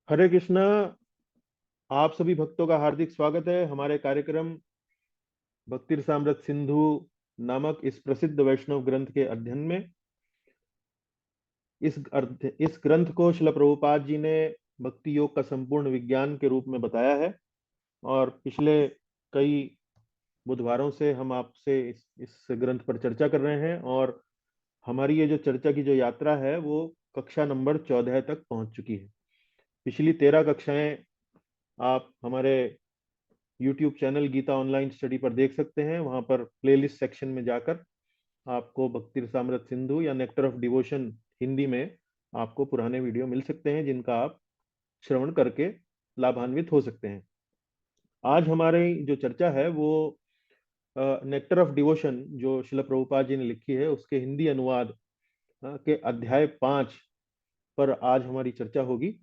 हरे कृष्णा। आप सभी भक्तों का हार्दिक स्वागत है हमारे कार्यक्रम भक्ति रसामृत सिंधु नामक इस प्रसिद्ध वैष्णव ग्रंथ के अध्ययन में। इस ग्रंथ को श्रील प्रभुपाद जी ने भक्ति योग का संपूर्ण विज्ञान के रूप में बताया है। और पिछले कई बुधवारों से हम आपसे इस ग्रंथ पर चर्चा कर रहे हैं, और हमारी ये जो चर्चा की जो यात्रा है वो कक्षा नंबर 14 तक पहुंच चुकी है। पिछली 13 कक्षाएं आप हमारे YouTube channel Geeta online study पर देख सकते हैं। वहां पर प्लेलिस्ट सेक्शन में जाकर आपको भक्ति रसामृत सिंधु या नेक्टर ऑफ डिवोशन हिंदी में आपको पुराने वीडियो मिल सकते हैं, जिनका आप श्रवण करके लाभान्वित हो सकते हैं। आज हमारी जो चर्चा है वो नेक्टर ऑफ डिवोशन जो श्रील प्रभुपाद जी ने लिखी है उसके हिंदी अनुवाद के अध्याय 5 पर आज हमारी चर्चा होगी।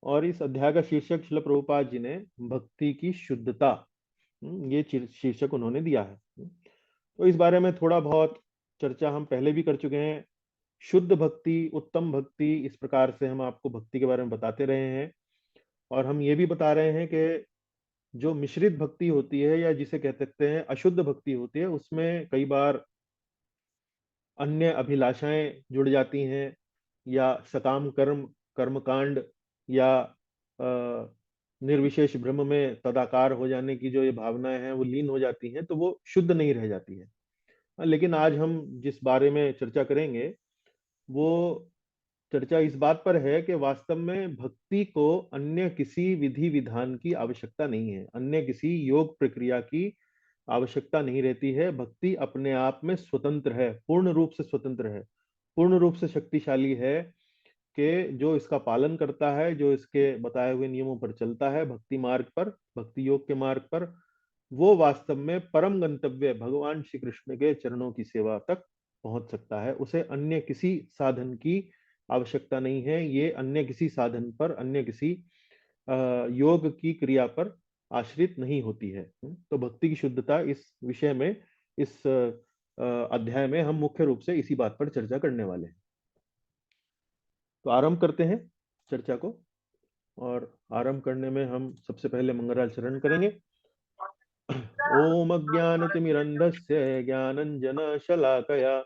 और इस अध्याय का शीर्षक श्रील प्रभुपाद जी ने भक्ति की शुद्धता, ये शीर्षक उन्होंने दिया है। तो इस बारे में थोड़ा बहुत चर्चा हम पहले भी कर चुके हैं। शुद्ध भक्ति, उत्तम भक्ति, इस प्रकार से हम आपको भक्ति के बारे में बताते रहे हैं। और हम ये भी बता रहे हैं कि जो मिश्रित भक्ति होती है या जिसे कह सकते हैं अशुद्ध भक्ति होती है, उसमें कई बार अन्य अभिलाषाएं जुड़ जाती हैं, या सकाम कर्म, कर्मकांड, या निर्विशेष ब्रह्म में तदाकार हो जाने की जो ये भावनाएं हैं वो लीन हो जाती हैं, तो वो शुद्ध नहीं रह जाती है। लेकिन आज हम जिस बारे में चर्चा करेंगे वो चर्चा इस बात पर है कि वास्तव में भक्ति को अन्य किसी विधि विधान की आवश्यकता नहीं है, अन्य किसी योग प्रक्रिया की आवश्यकता नहीं रहती है। भक्ति अपने आप में स्वतंत्र है, पूर्ण रूप से स्वतंत्र है, पूर्ण रूप से शक्तिशाली है, कि जो इसका पालन करता है, जो इसके बताए हुए नियमों पर चलता है भक्ति मार्ग पर, भक्ति योग के मार्ग पर, वो वास्तव में परम गंतव्य भगवान श्री कृष्ण के चरणों की सेवा तक पहुंच सकता है। उसे अन्य किसी साधन की आवश्यकता नहीं है। ये अन्य किसी साधन पर, अन्य किसी योग की क्रिया पर आश्रित नहीं होती है। तो भक्ति की शुद्धता इस विषय में, इस अध्याय में हम मुख्य रूप से इसी बात पर चर्चा करने वाले हैं। तो आरंभ करते हैं चर्चा को। और आरंभ करने में हम सबसे पहले मंगलाचरण करेंगे। ओम अज्ञानतिमिरन्धस्य ज्ञानञ्जनशलाकया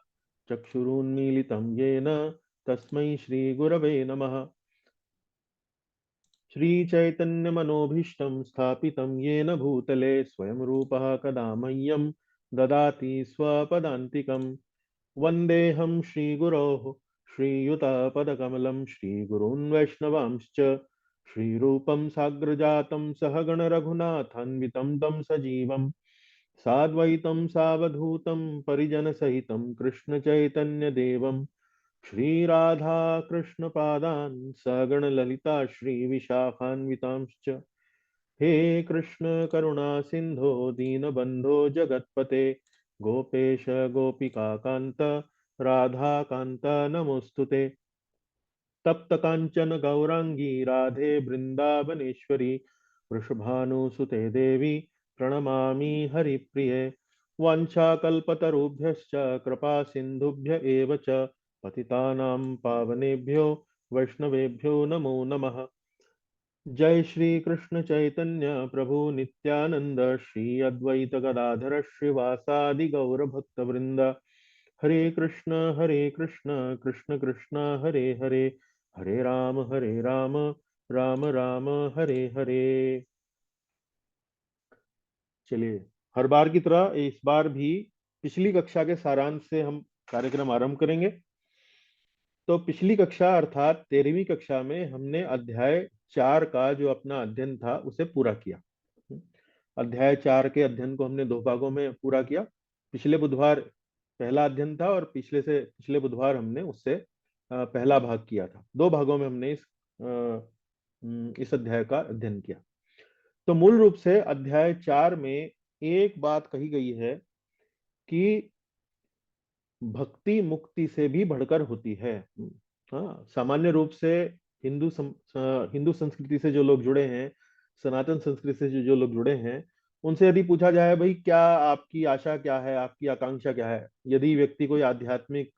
चक्षुरुन्मीलितं येन तस्मै श्रीगुरवे नमः। श्रीचैतन्यमनोभीष्टं स्थापितं येन भूतले स्वयं रूपः कदा मह्यं ददाति स्वपदान्तिकं। वन्देऽहं श्रीगुरोः श्रीयुतपदकमलं श्रीगुरून् वैष्णवांश्च श्रीरूपं साग्रजातं सहगण रघुनाथान्वितं तं सजीवं साद्वैतं सावधूतं परिजनसहितं कृष्णचैतन्यदेवं श्रीराधा कृष्णपादान् सगण ललिता श्रीविशाखान्वितांश्च। हे कृष्ण करुणा सिंधो दीनबंधो जगत्पते गोपेश गोपिका कांत राधा कांत नमोस्तुते। तप्त कांचन गौरांगी राधे वृंदावनेश्वरी वृषभानुसुते देवी प्रणमामि हरिप्रिये। वाञ्छाकल्पतरुभ्यश्च कृपा सिन्धुभ्य एव च पतितानां पावनेभ्यो वैष्णवेभ्यो नमो नमः। जय श्री कृष्ण चैतन्य प्रभु नित्यानंद श्री अद्वैत गदाधर श्रीवासादि गौर भक्त वृंद। हरे कृष्ण कृष्ण कृष्ण हरे हरे, हरे राम राम राम हरे हरे। चलिए, हर बार की तरह इस बार भी पिछली कक्षा के सारांश से हम कार्यक्रम आरंभ करेंगे। तो पिछली कक्षा अर्थात 13वीं कक्षा में हमने अध्याय 4 का जो अपना अध्ययन था उसे पूरा किया। अध्याय 4 के अध्ययन को हमने दो भागों में पूरा किया। पिछले बुधवार पहला अध्ययन था और पिछले बुधवार हमने उससे पहला भाग किया था। दो भागों में हमने इस अध्याय का अध्ययन किया। तो मूल रूप से अध्याय 4 में एक बात कही गई है कि भक्ति मुक्ति से भी बढ़कर होती है। हाँ, सामान्य रूप से हिंदू संस्कृति से जो लोग जुड़े हैं, सनातन संस्कृति से जो लोग जुड़े हैं, उनसे यदि पूछा जाए भाई क्या आपकी आशा क्या है, आपकी आकांक्षा क्या है, यदि व्यक्ति कोई आध्यात्मिक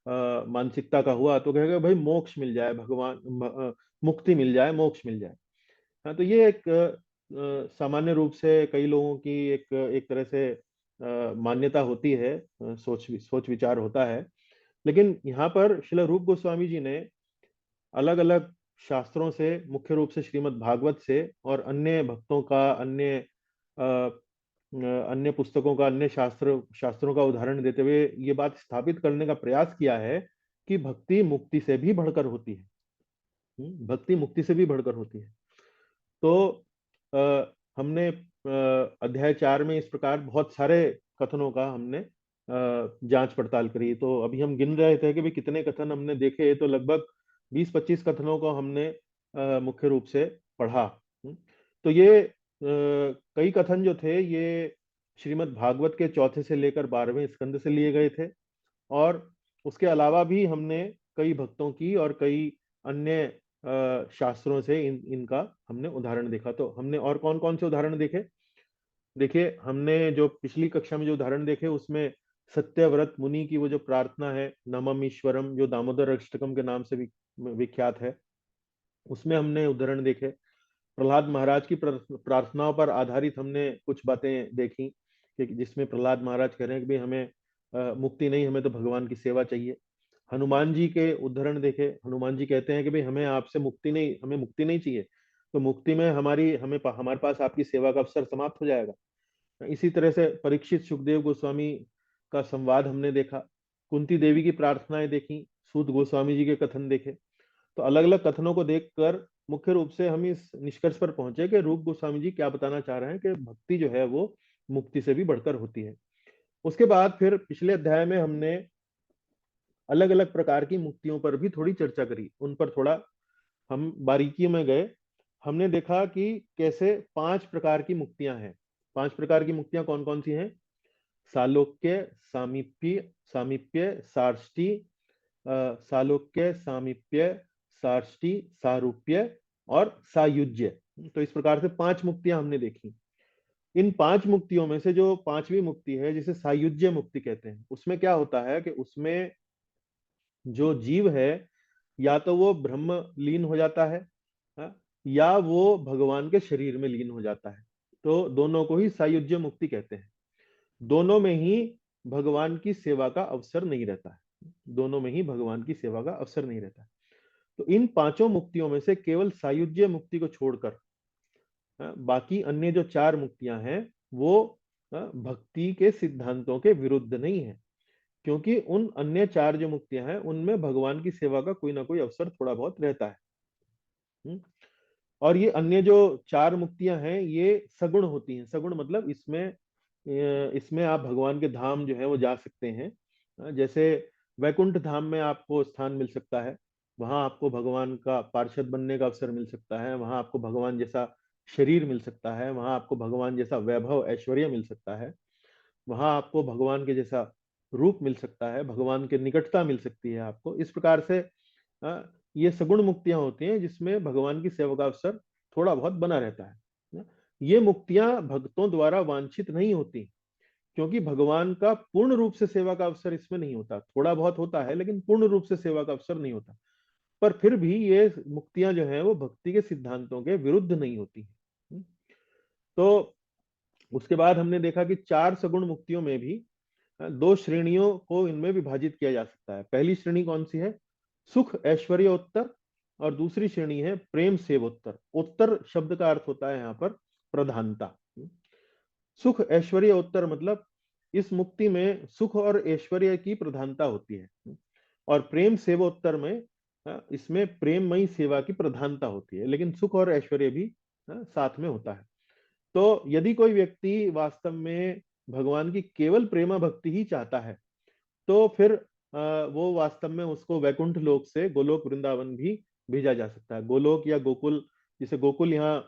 मानसिकता का हुआ तो कहेगा भाई मोक्ष मिल जाए, मुक्ति मिल जाए, मोक्ष मिल जाए। हाँ, तो ये एक सामान्य रूप से कई लोगों की एक एक तरह से मान्यता होती है, सोच विचार होता है। लेकिन यहाँ पर श्रील रूप गोस्वामी जी ने अलग अलग शास्त्रों से, मुख्य रूप से श्रीमद् भागवत से और अन्य भक्तों का, अन्य पुस्तकों का, अन्य शास्त्रों का उदाहरण देते हुए ये बात स्थापित करने का प्रयास किया है कि भक्ति मुक्ति से भी बढ़कर होती है। भक्ति मुक्ति से भी बढ़कर होती है। तो हमने अध्याय 4 में इस प्रकार बहुत सारे कथनों का हमने जांच पड़ताल करी। तो अभी हम गिन रहे थे कि भाई कितने कथन हमने देखे, तो लगभग 20-25 कथनों को हमने मुख्य रूप से पढ़ा। तो ये कई कथन जो थे ये श्रीमद् भागवत के 4 से लेकर 12वें स्कंद से लिए गए थे, और उसके अलावा भी हमने कई भक्तों की और कई अन्य शास्त्रों से इनका हमने उदाहरण देखा। तो हमने और कौन कौन से उदाहरण देखे? देखिए, हमने जो पिछली कक्षा में जो उदाहरण देखे उसमें सत्यव्रत मुनि की वो जो प्रार्थना है नमम ईश्वरम, जो दामोदर अष्टकम के नाम से विख्यात है, उसमें हमने उदाहरण देखे। प्रहलाद महाराज की प्रार्थनाओं पर आधारित हमने कुछ बातें देखी कि जिसमें प्रहलाद महाराज कह रहे हैं कि भाई हमें मुक्ति नहीं, हमें तो भगवान की सेवा चाहिए। हनुमान जी के उदाहरण देखे। हनुमान जी कहते हैं कि भाई हमें आपसे मुक्ति नहीं, हमें मुक्ति नहीं चाहिए, तो मुक्ति में हमारे पास आपकी सेवा का अवसर समाप्त हो जाएगा। इसी तरह से परीक्षित सुखदेव गोस्वामी का संवाद हमने देखा। कुंती देवी की प्रार्थनाएं देखी, सूत गोस्वामी जी के कथन देखे। तो अलग अलग कथनों को देखकर मुख्य रूप से हम इस निष्कर्ष पर पहुंचे कि रूप गोस्वामी जी क्या बताना चाह रहे हैं कि भक्ति जो है वो मुक्ति से भी बढ़कर होती है। उसके बाद फिर पिछले अध्याय में हमने अलग अलग प्रकार की मुक्तियों पर भी थोड़ी चर्चा करी, उन पर थोड़ा हम बारीकियों में गए। हमने देखा कि कैसे 5 प्रकार की मुक्तियां हैं। 5 प्रकार की मुक्तियां कौन कौन सी हैं? सालोक्य, सामीप्य, सार्ष्टि, सालोक्य, सामीप्य, सार्ष्टि, सारूप्य और सायुज्य। तो इस प्रकार से 5 मुक्तियां हमने देखी। इन 5 मुक्तियों में से जो 5वीं मुक्ति है जिसे सायुज्य मुक्ति कहते हैं, उसमें क्या होता है कि उसमें जो जीव है या तो वो ब्रह्म लीन हो जाता है, हाँ, या वो भगवान के शरीर में लीन हो जाता है। तो दोनों को ही सायुज्य मुक्ति कहते हैं। दोनों में ही भगवान की सेवा का अवसर नहीं रहता है। दोनों में ही भगवान की सेवा का अवसर नहीं रहता है। तो इन 5 मुक्तियों में से केवल सायुज्य मुक्ति को छोड़कर बाकी अन्य जो 4 मुक्तियां हैं वो भक्ति के सिद्धांतों के विरुद्ध नहीं है, क्योंकि उन अन्य 4 जो मुक्तियां हैं उनमें भगवान की सेवा का कोई ना कोई अवसर थोड़ा बहुत रहता है। और ये अन्य जो 4 मुक्तियां हैं ये सगुण होती हैं। सगुण मतलब इसमें आप भगवान के धाम जो है वो जा सकते हैं। जैसे वैकुंठ धाम में आपको स्थान मिल सकता है, वहां आपको भगवान का पार्षद बनने का अवसर मिल सकता है, वहां आपको भगवान जैसा शरीर मिल सकता है, वहां आपको भगवान जैसा वैभव ऐश्वर्य मिल सकता है, वहां आपको भगवान के जैसा रूप मिल सकता है, भगवान के निकटता मिल सकती है आपको। इस प्रकार से ये सगुण मुक्तियां होती हैं जिसमें भगवान की सेवा का अवसर थोड़ा बहुत बना रहता है। ये मुक्तियां भक्तों द्वारा वांछित नहीं होती, क्योंकि भगवान का पूर्ण रूप से सेवा का अवसर इसमें नहीं होता। थोड़ा बहुत होता है लेकिन पूर्ण रूप से सेवा का अवसर नहीं होता। पर फिर भी ये मुक्तियां जो हैं वो भक्ति के सिद्धांतों के विरुद्ध नहीं होती। तो उसके बाद हमने देखा कि 4 सगुण मुक्तियों में भी 2 श्रेणियों को इनमें विभाजित किया जा सकता है। पहली श्रेणी कौन सी है? सुख ऐश्वर्योत्तर। और दूसरी श्रेणी है प्रेम सेवोत्तर। उत्तर शब्द का अर्थ होता है यहाँ पर प्रधानता। सुख ऐश्वर्य उत्तर मतलब इस मुक्ति में सुख और ऐश्वर्य की प्रधानता होती है, और प्रेम सेवोत्तर में इसमें प्रेममयी सेवा की प्रधानता होती है, लेकिन सुख और ऐश्वर्य भी साथ में होता है। तो यदि कोई व्यक्ति वास्तव में भगवान की केवल प्रेमा भक्ति ही चाहता है तो फिर वो वास्तव में उसको वैकुंठ लोक से गोलोक वृंदावन भी भेजा जा सकता है। गोलोक या गोकुल, जिसे गोकुल यहाँ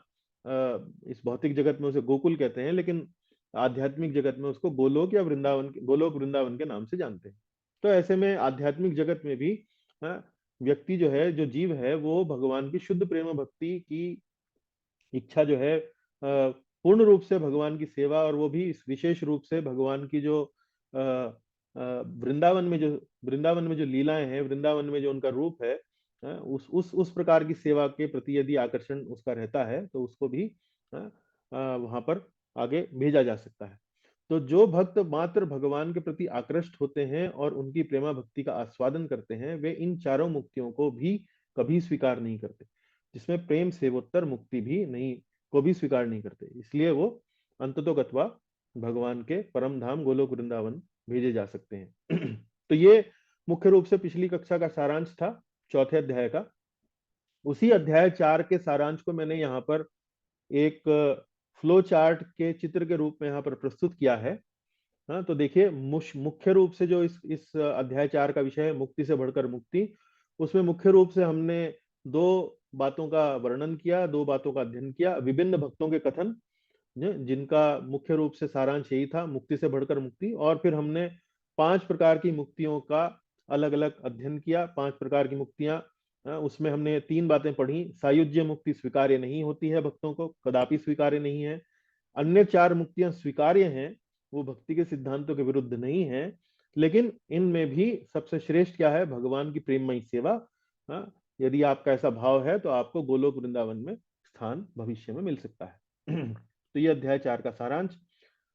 इस भौतिक जगत में उसे गोकुल कहते हैं, लेकिन आध्यात्मिक जगत में उसको गोलोक या गोलोक वृंदावन के नाम से जानते हैं। तो ऐसे में आध्यात्मिक जगत में भी व्यक्ति जो है, जो जीव है, वो भगवान की शुद्ध प्रेम भक्ति की इच्छा जो है, पूर्ण रूप से भगवान की सेवा, और वो भी विशेष रूप से भगवान की जो वृंदावन में जो वृंदावन में जो लीलाएं हैं, वृंदावन में जो उनका रूप है, उस प्रकार की सेवा के प्रति यदि आकर्षण उसका रहता है तो उसको भी वहां पर आगे भेजा जा सकता है। तो जो भक्त मात्र भगवान के प्रति आकृष्ट होते हैं और उनकी प्रेमा भक्ति का आस्वादन करते हैं, वे इन चारों मुक्तियों को भी कभी स्वीकार नहीं करते, जिसमें प्रेम सेवोत्तर मुक्ति भी नहीं को भी स्वीकार नहीं करते। इसलिए वो अंततोगत्वा भगवान के परम धाम गोलोक वृंदावन भेजे जा सकते हैं। तो ये मुख्य रूप से पिछली कक्षा का सारांश था, चौथे अध्याय का। उसी अध्याय 4 के सारांश को मैंने यहाँ पर एक फ्लो चार्ट के चित्र के रूप में यहाँ पर प्रस्तुत किया है। हाँ, तो देखिए, मुख्य रूप से जो इस अध्याय 4 का विषय है, मुक्ति से बढ़कर मुक्ति, उसमें मुख्य रूप से हमने दो बातों का वर्णन किया, दो बातों का अध्ययन किया, विभिन्न भक्तों के कथन, जिनका मुख्य रूप से सारांश यही था, मुक्ति से बढ़कर मुक्ति। और फिर हमने 5 प्रकार की मुक्तियों का अलग अलग अध्ययन किया। 5 प्रकार की मुक्तियां, उसमें हमने 3 बातें पढ़ी। सायुज्य मुक्ति स्वीकार्य नहीं होती है, भक्तों को कदापि स्वीकार्य नहीं है। अन्य 4 मुक्तियां स्वीकार्य हैं, वो भक्ति के सिद्धांतों के विरुद्ध नहीं है, लेकिन इनमें भी सबसे श्रेष्ठ क्या है? भगवान की प्रेममयी सेवा। यदि आपका ऐसा भाव है तो आपको गोलोक वृंदावन में स्थान भविष्य में मिल सकता है। तो ये अध्याय 4 का सारांश।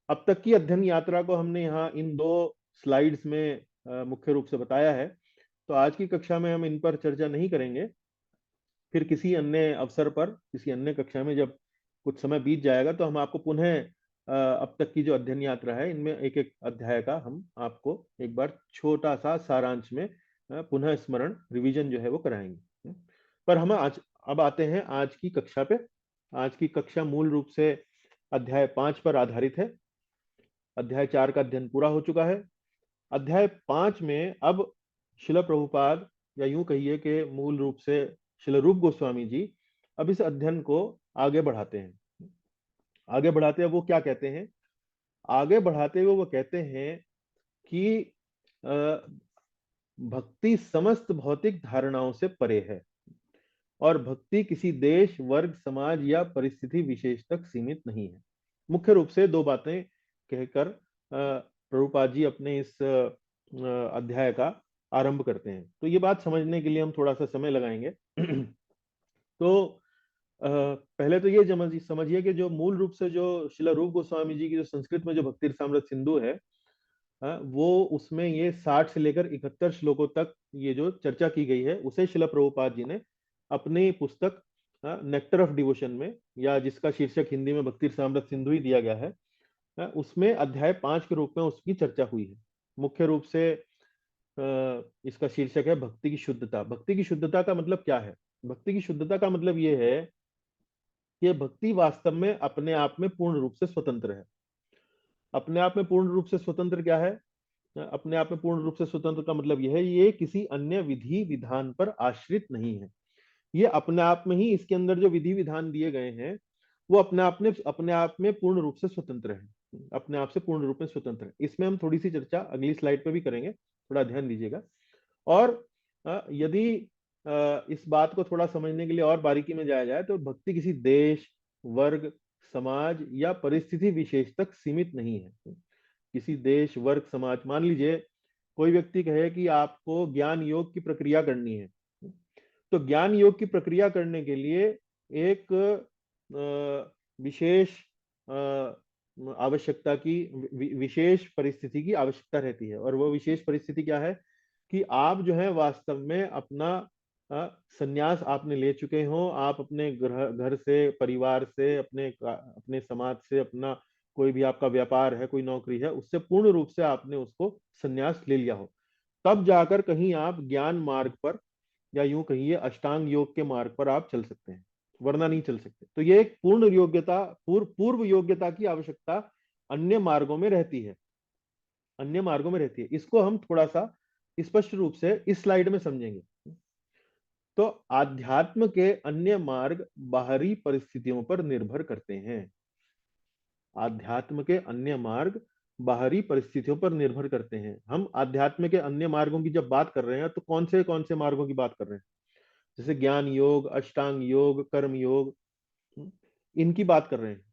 अब तक की अध्ययन यात्रा को हमने यहाँ इन 2 स्लाइड्स में मुख्य रूप से बताया है। तो आज की कक्षा में हम इन पर चर्चा नहीं करेंगे। फिर किसी अन्य अवसर पर, किसी अन्य कक्षा में जब कुछ समय बीत जाएगा, तो हम आपको पुनः अब तक की जो अध्ययन यात्रा है, इनमें एक एक अध्याय का हम आपको एक बार छोटा सा सारांश में पुनः स्मरण, रिवीजन जो है वो कराएंगे। पर हम आज अब आते हैं आज की कक्षा पे। आज की कक्षा मूल रूप से अध्याय 5 पर आधारित है। अध्याय 4 का अध्ययन पूरा हो चुका है। अध्याय 5 में अब शिला प्रभुपाद, या यूं कहिए कि मूल रूप से शिला रूप गोस्वामी जी अब इस अध्ययन को आगे बढ़ाते हैं। आगे बढ़ाते हैं वो क्या कहते हैं? आगे बढ़ाते हुए वो कहते हैं कि भक्ति समस्त भौतिक धारणाओं से परे है और भक्ति किसी देश, वर्ग, समाज या परिस्थिति विशेष तक सीमित नहीं है। मुख्य रूप से 2 बातें कहकर प्रभुपाद जी अपने इस अध्याय का आरंभ करते हैं। तो ये बात समझने के लिए हम थोड़ा सा समय लगाएंगे। तो पहले तो ये समझिए कि जो मूल रूप से जो शिला रूप गोस्वामी जी की जो संस्कृत में जो भक्ति रसामृत सिंधु है, वो उसमें ये 60 से लेकर 71 श्लोकों तक ये जो चर्चा की गई है, उसे शिला प्रभुपाद जी ने अपनी पुस्तक नेक्टर ऑफ डिवोशन में, या जिसका शीर्षक हिंदी में भक्ति रसामृत सिंधु ही दिया गया है, उसमें अध्याय 5 के रूप में उसकी चर्चा हुई है। मुख्य रूप से इसका शीर्षक है भक्ति की शुद्धता। भक्ति की शुद्धता का मतलब क्या है? भक्ति की शुद्धता का मतलब ये है कि भक्ति वास्तव में अपने आप में पूर्ण रूप से स्वतंत्र है। अपने आप में पूर्ण रूप से स्वतंत्र क्या है? अपने आप में पूर्ण रूप से स्वतंत्र का मतलब यह है, ये किसी अन्य विधि विधान पर आश्रित नहीं है। ये अपने आप में ही, इसके अंदर जो विधि विधान दिए गए हैं, वो अपने आप में पूर्ण रूप से स्वतंत्र है, अपने आप से पूर्ण रूप में स्वतंत्र है। इसमें हम थोड़ी सी चर्चा अगली स्लाइड पे भी करेंगे, थोड़ा ध्यान दीजिएगा। और यदि इस बात को थोड़ा समझने के लिए और बारीकी में जाया जाए, तो भक्ति किसी देश, वर्ग, समाज या परिस्थिति विशेष तक सीमित नहीं है। किसी देश, वर्ग, समाज, मान लीजिए कोई व्यक्ति कहे कि आपको ज्ञान योग की प्रक्रिया करनी है, तो ज्ञान योग की प्रक्रिया करने के लिए एक विशेष आवश्यकता की, विशेष परिस्थिति की आवश्यकता रहती है। और वो विशेष परिस्थिति क्या है? कि आप जो है वास्तव में अपना संन्यास आपने ले चुके हो, आप अपने घर से, परिवार से, अपने समाज से, अपना कोई भी आपका व्यापार है, कोई नौकरी है, उससे पूर्ण रूप से आपने उसको संन्यास ले लिया हो, तब जाकर कहीं आप ज्ञान मार्ग पर, या यूं कहिए अष्टांग योग के मार्ग पर आप चल सकते हैं, वरना नहीं चल सकते। तो ये एक पूर्ण योग्यता, पूर्व योग्यता की आवश्यकता अन्य मार्गों में रहती है, अन्य मार्गों में रहती है। इसको हम थोड़ा सा स्पष्ट रूप से इस स्लाइड में समझेंगे। तो आध्यात्म के अन्य मार्ग बाहरी परिस्थितियों पर निर्भर करते हैं। आध्यात्म के अन्य मार्ग बाहरी परिस्थितियों पर निर्भर करते हैं। हम आध्यात्म के अन्य मार्गों की जब बात कर रहे हैं, तो कौन से मार्गों की बात कर रहे हैं? जैसे ज्ञान योग, अष्टांग योग, कर्म योग, इनकी बात कर रहे हैं।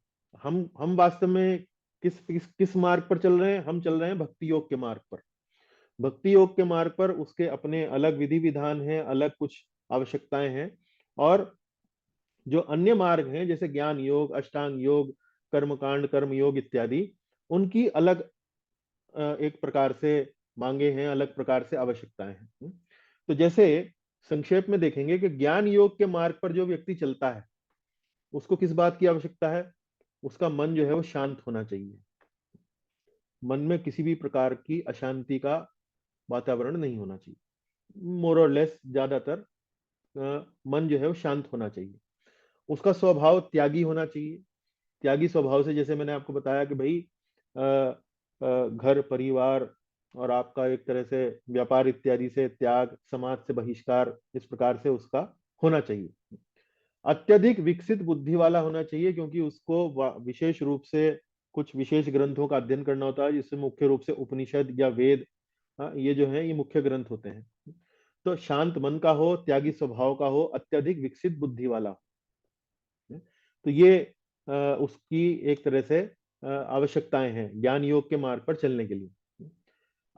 हम वास्तव में किस मार्ग पर चल रहे हैं? हम चल रहे हैं भक्ति योग के मार्ग पर। भक्ति योग के मार्ग पर उसके अपने अलग विधि विधान हैं, अलग कुछ आवश्यकताएं हैं, और जो अन्य मार्ग हैं जैसे ज्ञान योग, अष्टांग योग, कर्मकांड, कर्म योग इत्यादि, उनकी अलग एक प्रकार से मांगे हैं, अलग प्रकार से आवश्यकताएं हैं। तो जैसे संक्षेप में देखेंगे कि ज्ञान योग के मार्ग पर जो व्यक्ति चलता है उसको किस बात की आवश्यकता है? उसका मन जो है वो शांत होना चाहिए। मन में किसी भी प्रकार की अशांति का वातावरण नहीं होना चाहिए। मोर और लेस ज्यादातर मन जो है वो शांत होना चाहिए। उसका स्वभाव त्यागी होना चाहिए। त्यागी स्वभाव से जैसे मैंने आपको बताया कि भाई घर परिवार और आपका एक तरह से व्यापार इत्यादि से त्याग, समाज से बहिष्कार, इस प्रकार से उसका होना चाहिए। अत्यधिक विकसित बुद्धि वाला होना चाहिए, क्योंकि उसको विशेष रूप से कुछ विशेष ग्रंथों का अध्ययन करना होता है, जिससे मुख्य रूप से उपनिषद या वेद, ये जो है ये मुख्य ग्रंथ होते हैं। तो शांत मन का हो, त्यागी स्वभाव का हो, अत्यधिक विकसित बुद्धि वाला हो। तो ये उसकी एक तरह से आवश्यकताएं हैं ज्ञान योग के मार्ग पर चलने के लिए।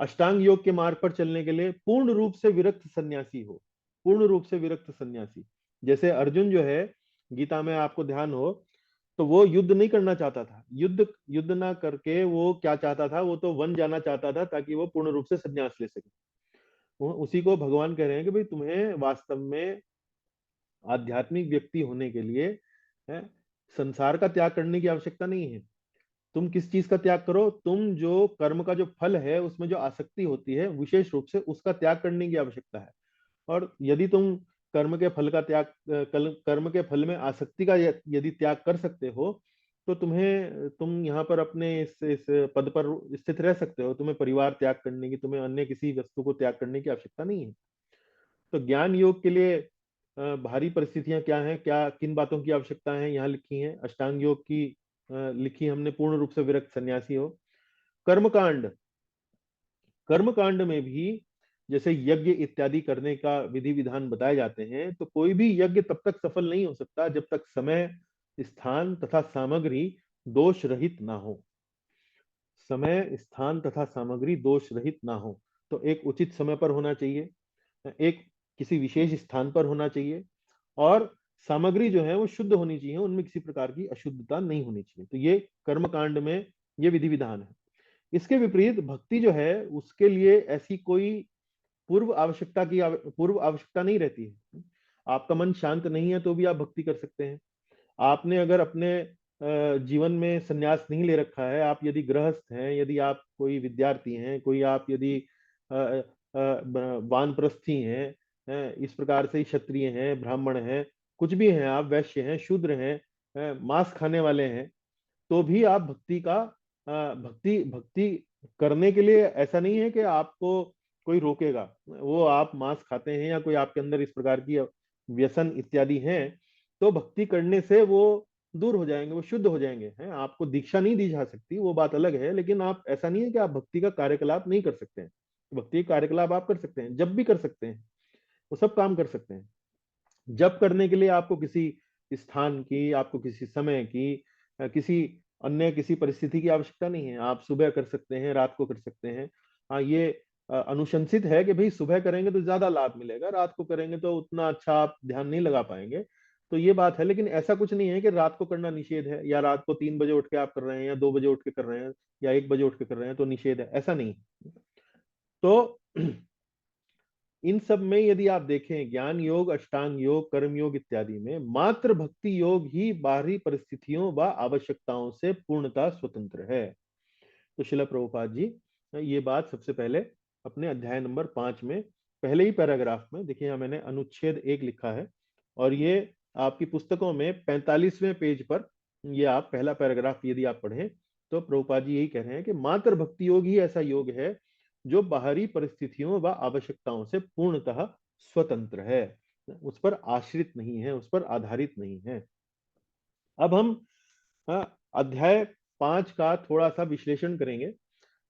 अष्टांग योग के मार्ग पर चलने के लिए पूर्ण रूप से विरक्त सन्यासी हो। पूर्ण रूप से विरक्त सन्यासी, जैसे अर्जुन जो है, गीता में आपको ध्यान हो तो वो युद्ध नहीं करना चाहता था। युद्ध युद्ध ना करके वो क्या चाहता था? वो तो वन जाना चाहता था ताकि वो पूर्ण रूप से संन्यास ले सके। उसी को भगवान कह रहे हैं कि भाई तुम्हें वास्तव में आध्यात्मिक व्यक्ति होने के लिए है, संसार का त्याग करने की आवश्यकता नहीं है। तुम किस चीज का त्याग करो? तुम जो कर्म का जो फल है उसमें जो आसक्ति होती है विशेष रूप से उसका त्याग करने की आवश्यकता है। और यदि तुम कर्म के फल का त्याग, कर्म के फल में आसक्ति का यदि त्याग कर सकते हो, तो तुम यहाँ पर अपने इस पद पर स्थित रह सकते हो। तुम्हें परिवार त्याग करने की, तुम्हें अन्य किसी वस्तु को त्याग करने की आवश्यकता नहीं है। तो ज्ञान योग के लिए भारी परिस्थितियां क्या हैं, क्या किन बातों की आवश्यकता है, यहाँ लिखी हैं। अष्टांग योग की लिखी हमने, पूर्ण रूप से विरक्त सन्यासी हो। कर्मकांड, कर्मकांड में भी जैसे यज्ञ इत्यादि करने का विधि विधान बताए जाते हैं, तो कोई भी यज्ञ तब तक सफल नहीं हो सकता जब तक समय, स्थान तथा सामग्री दोष रहित ना हो। समय, स्थान तथा सामग्री दोष रहित ना हो। तो एक उचित समय पर होना चाहिए, एक किसी विशेष स्थान पर होना चाहिए, और सामग्री जो है वो शुद्ध होनी चाहिए, उनमें किसी प्रकार की अशुद्धता नहीं होनी चाहिए। तो ये कर्मकांड में ये विधि विधान है। इसके विपरीत भक्ति जो है उसके लिए ऐसी कोई पूर्व आवश्यकता नहीं रहती है। आपका मन शांत नहीं है तो भी आप भक्ति कर सकते हैं। आपने अगर अपने जीवन में संन्यास नहीं ले रखा है, आप यदि गृहस्थ हैं, यदि आप कोई विद्यार्थी हैं, कोई आप यदि वानप्रस्थी हैं, इस प्रकार से क्षत्रिय हैं, ब्राह्मण हैं, कुछ भी हैं, आप वैश्य हैं, शूद्र हैं, मांस खाने वाले हैं, तो भी आप भक्ति का भक्ति भक्ति करने के लिए ऐसा नहीं है कि आपको कोई रोकेगा। वो आप मांस खाते हैं या कोई आपके अंदर इस प्रकार की व्यसन इत्यादि हैं, तो भक्ति करने से वो दूर हो जाएंगे, वो शुद्ध हो जाएंगे। हैं, आपको दीक्षा नहीं दी जा सकती, वो बात अलग है, लेकिन आप, ऐसा नहीं है कि आप भक्ति का कार्यकलाप नहीं कर सकते हैं। भक्ति का कार्यकलाप आप कर सकते हैं, जब भी कर सकते हैं, वो सब काम कर सकते हैं। जब करने के लिए आपको किसी स्थान की, आपको किसी समय की, किसी अन्य किसी परिस्थिति की आवश्यकता नहीं है। आप सुबह कर सकते हैं, रात को कर सकते हैं। हाँ, ये अनुशंसित है कि भाई सुबह करेंगे तो ज्यादा लाभ मिलेगा, रात को करेंगे तो उतना अच्छा आप ध्यान नहीं लगा पाएंगे। तो ये बात है, लेकिन ऐसा कुछ नहीं है कि रात को करना निषेध है, या रात को 3 बजे उठ के आप कर रहे हैं, या 2 बजे उठ के कर रहे हैं, या 1 बजे उठ के कर रहे हैं तो निषेध है, ऐसा नहीं। तो इन सब में यदि आप देखें, ज्ञान योग, अष्टांग योग, कर्म योग इत्यादि में मात्र भक्ति योग ही बाहरी परिस्थितियों व आवश्यकताओं से पूर्णतः स्वतंत्र है। तो शिला प्रभुपाद जी ये बात सबसे पहले अपने अध्याय नंबर 5 में पहले ही पैराग्राफ में देखिए, यहाँ मैंने अनुच्छेद 1 लिखा है, और ये आपकी पुस्तकों में 45वें पेज पर ये आप पहला पैराग्राफ यदि आप पढ़ें, तो प्रभुपाद जी यही कह रहे हैं कि मात्र भक्ति योग ही ऐसा योग है जो बाहरी परिस्थितियों व आवश्यकताओं से पूर्णतः स्वतंत्र है, उस पर आश्रित नहीं है, उस पर आधारित नहीं है। अब हम अध्याय 5 का थोड़ा सा विश्लेषण करेंगे,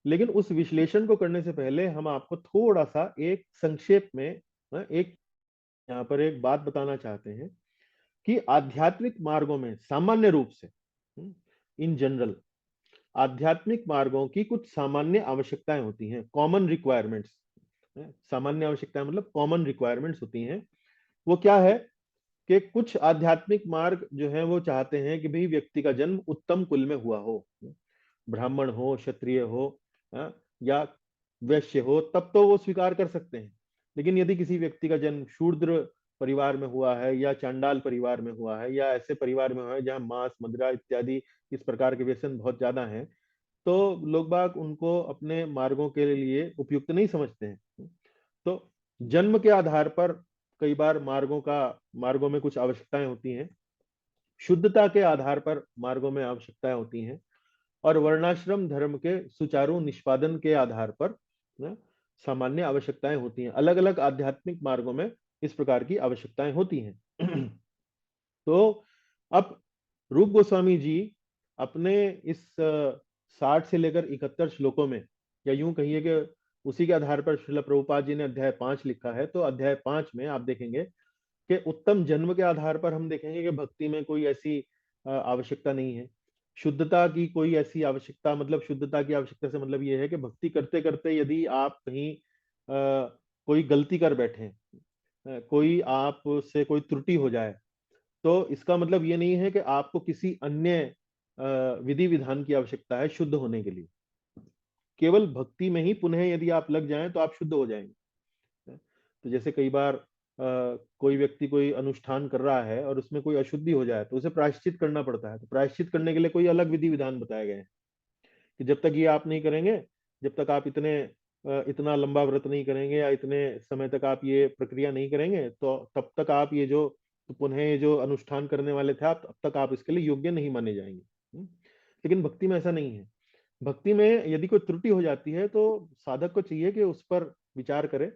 लेकिन उस विश्लेषण को करने से पहले हम आपको थोड़ा सा एक संक्षेप में एक यहाँ पर एक बात बताना चाहते हैं कि आध्यात्मिक मार्गों में सामान्य रूप से, इन जनरल, आध्यात्मिक मार्गों की कुछ सामान्य आवश्यकताएं होती हैं, कॉमन रिक्वायरमेंट्स। सामान्य आवश्यकताएं मतलब कॉमन रिक्वायरमेंट्स होती हैं। वो क्या है कि कुछ आध्यात्मिक मार्ग जो है वो चाहते हैं कि भाई व्यक्ति का जन्म उत्तम कुल में हुआ हो, ब्राह्मण हो, क्षत्रिय हो, या वैश्य हो, तब तो वो स्वीकार कर सकते हैं। लेकिन यदि किसी व्यक्ति का जन्म शूद्र परिवार में हुआ है, या चांडाल परिवार में हुआ है, या ऐसे परिवार में हुआ है जहाँ मांस, मदिरा इत्यादि इस प्रकार के व्यसन बहुत ज्यादा हैं, तो लोग बाग उनको अपने मार्गों के लिए उपयुक्त नहीं समझते हैं। तो जन्म के आधार पर कई बार मार्गों में कुछ आवश्यकताएं होती हैं, शुद्धता के आधार पर मार्गों में आवश्यकताएं होती हैं, और वर्णाश्रम धर्म के सुचारू निष्पादन के आधार पर न, सामान्य आवश्यकताएं होती हैं। अलग अलग आध्यात्मिक मार्गों में इस प्रकार की आवश्यकताएं होती हैं। तो अब रूप गोस्वामी जी अपने इस 60 से लेकर 71 श्लोकों में, या यूं कहिए कि उसी के आधार पर श्रील प्रभुपाद जी ने अध्याय 5 लिखा है, तो अध्याय 5 में आप देखेंगे कि उत्तम जन्म के आधार पर हम देखेंगे कि भक्ति में कोई ऐसी आवश्यकता नहीं है। शुद्धता की कोई ऐसी आवश्यकता, मतलब शुद्धता की आवश्यकता से मतलब ये है कि भक्ति करते करते यदि आप कहीं कोई गलती कर बैठे, कोई आप से कोई त्रुटि हो जाए, तो इसका मतलब ये नहीं है कि आपको किसी अन्य विधि विधान की आवश्यकता है शुद्ध होने के लिए। केवल भक्ति में ही पुनः यदि आप लग जाएं तो आप शुद्ध हो जाएंगे। तो जैसे कई बार कोई व्यक्ति कोई अनुष्ठान कर रहा है और उसमें कोई अशुद्धि हो जाए तो उसे प्रायश्चित करना पड़ता है। तो प्रायश्चित करने के लिए कोई अलग विधि विधान बताए गए हैं कि जब तक ये आप नहीं करेंगे, जब तक आप इतना लंबा व्रत नहीं करेंगे, या इतने समय तक आप ये प्रक्रिया नहीं करेंगे, तो तब तक आप ये जो पुनः ये जो अनुष्ठान करने वाले थे आप, तब तक आप इसके लिए योग्य नहीं माने जाएंगे। लेकिन भक्ति में ऐसा नहीं है। भक्ति में यदि कोई त्रुटि हो जाती है तो साधक को चाहिए कि उस पर विचार करे,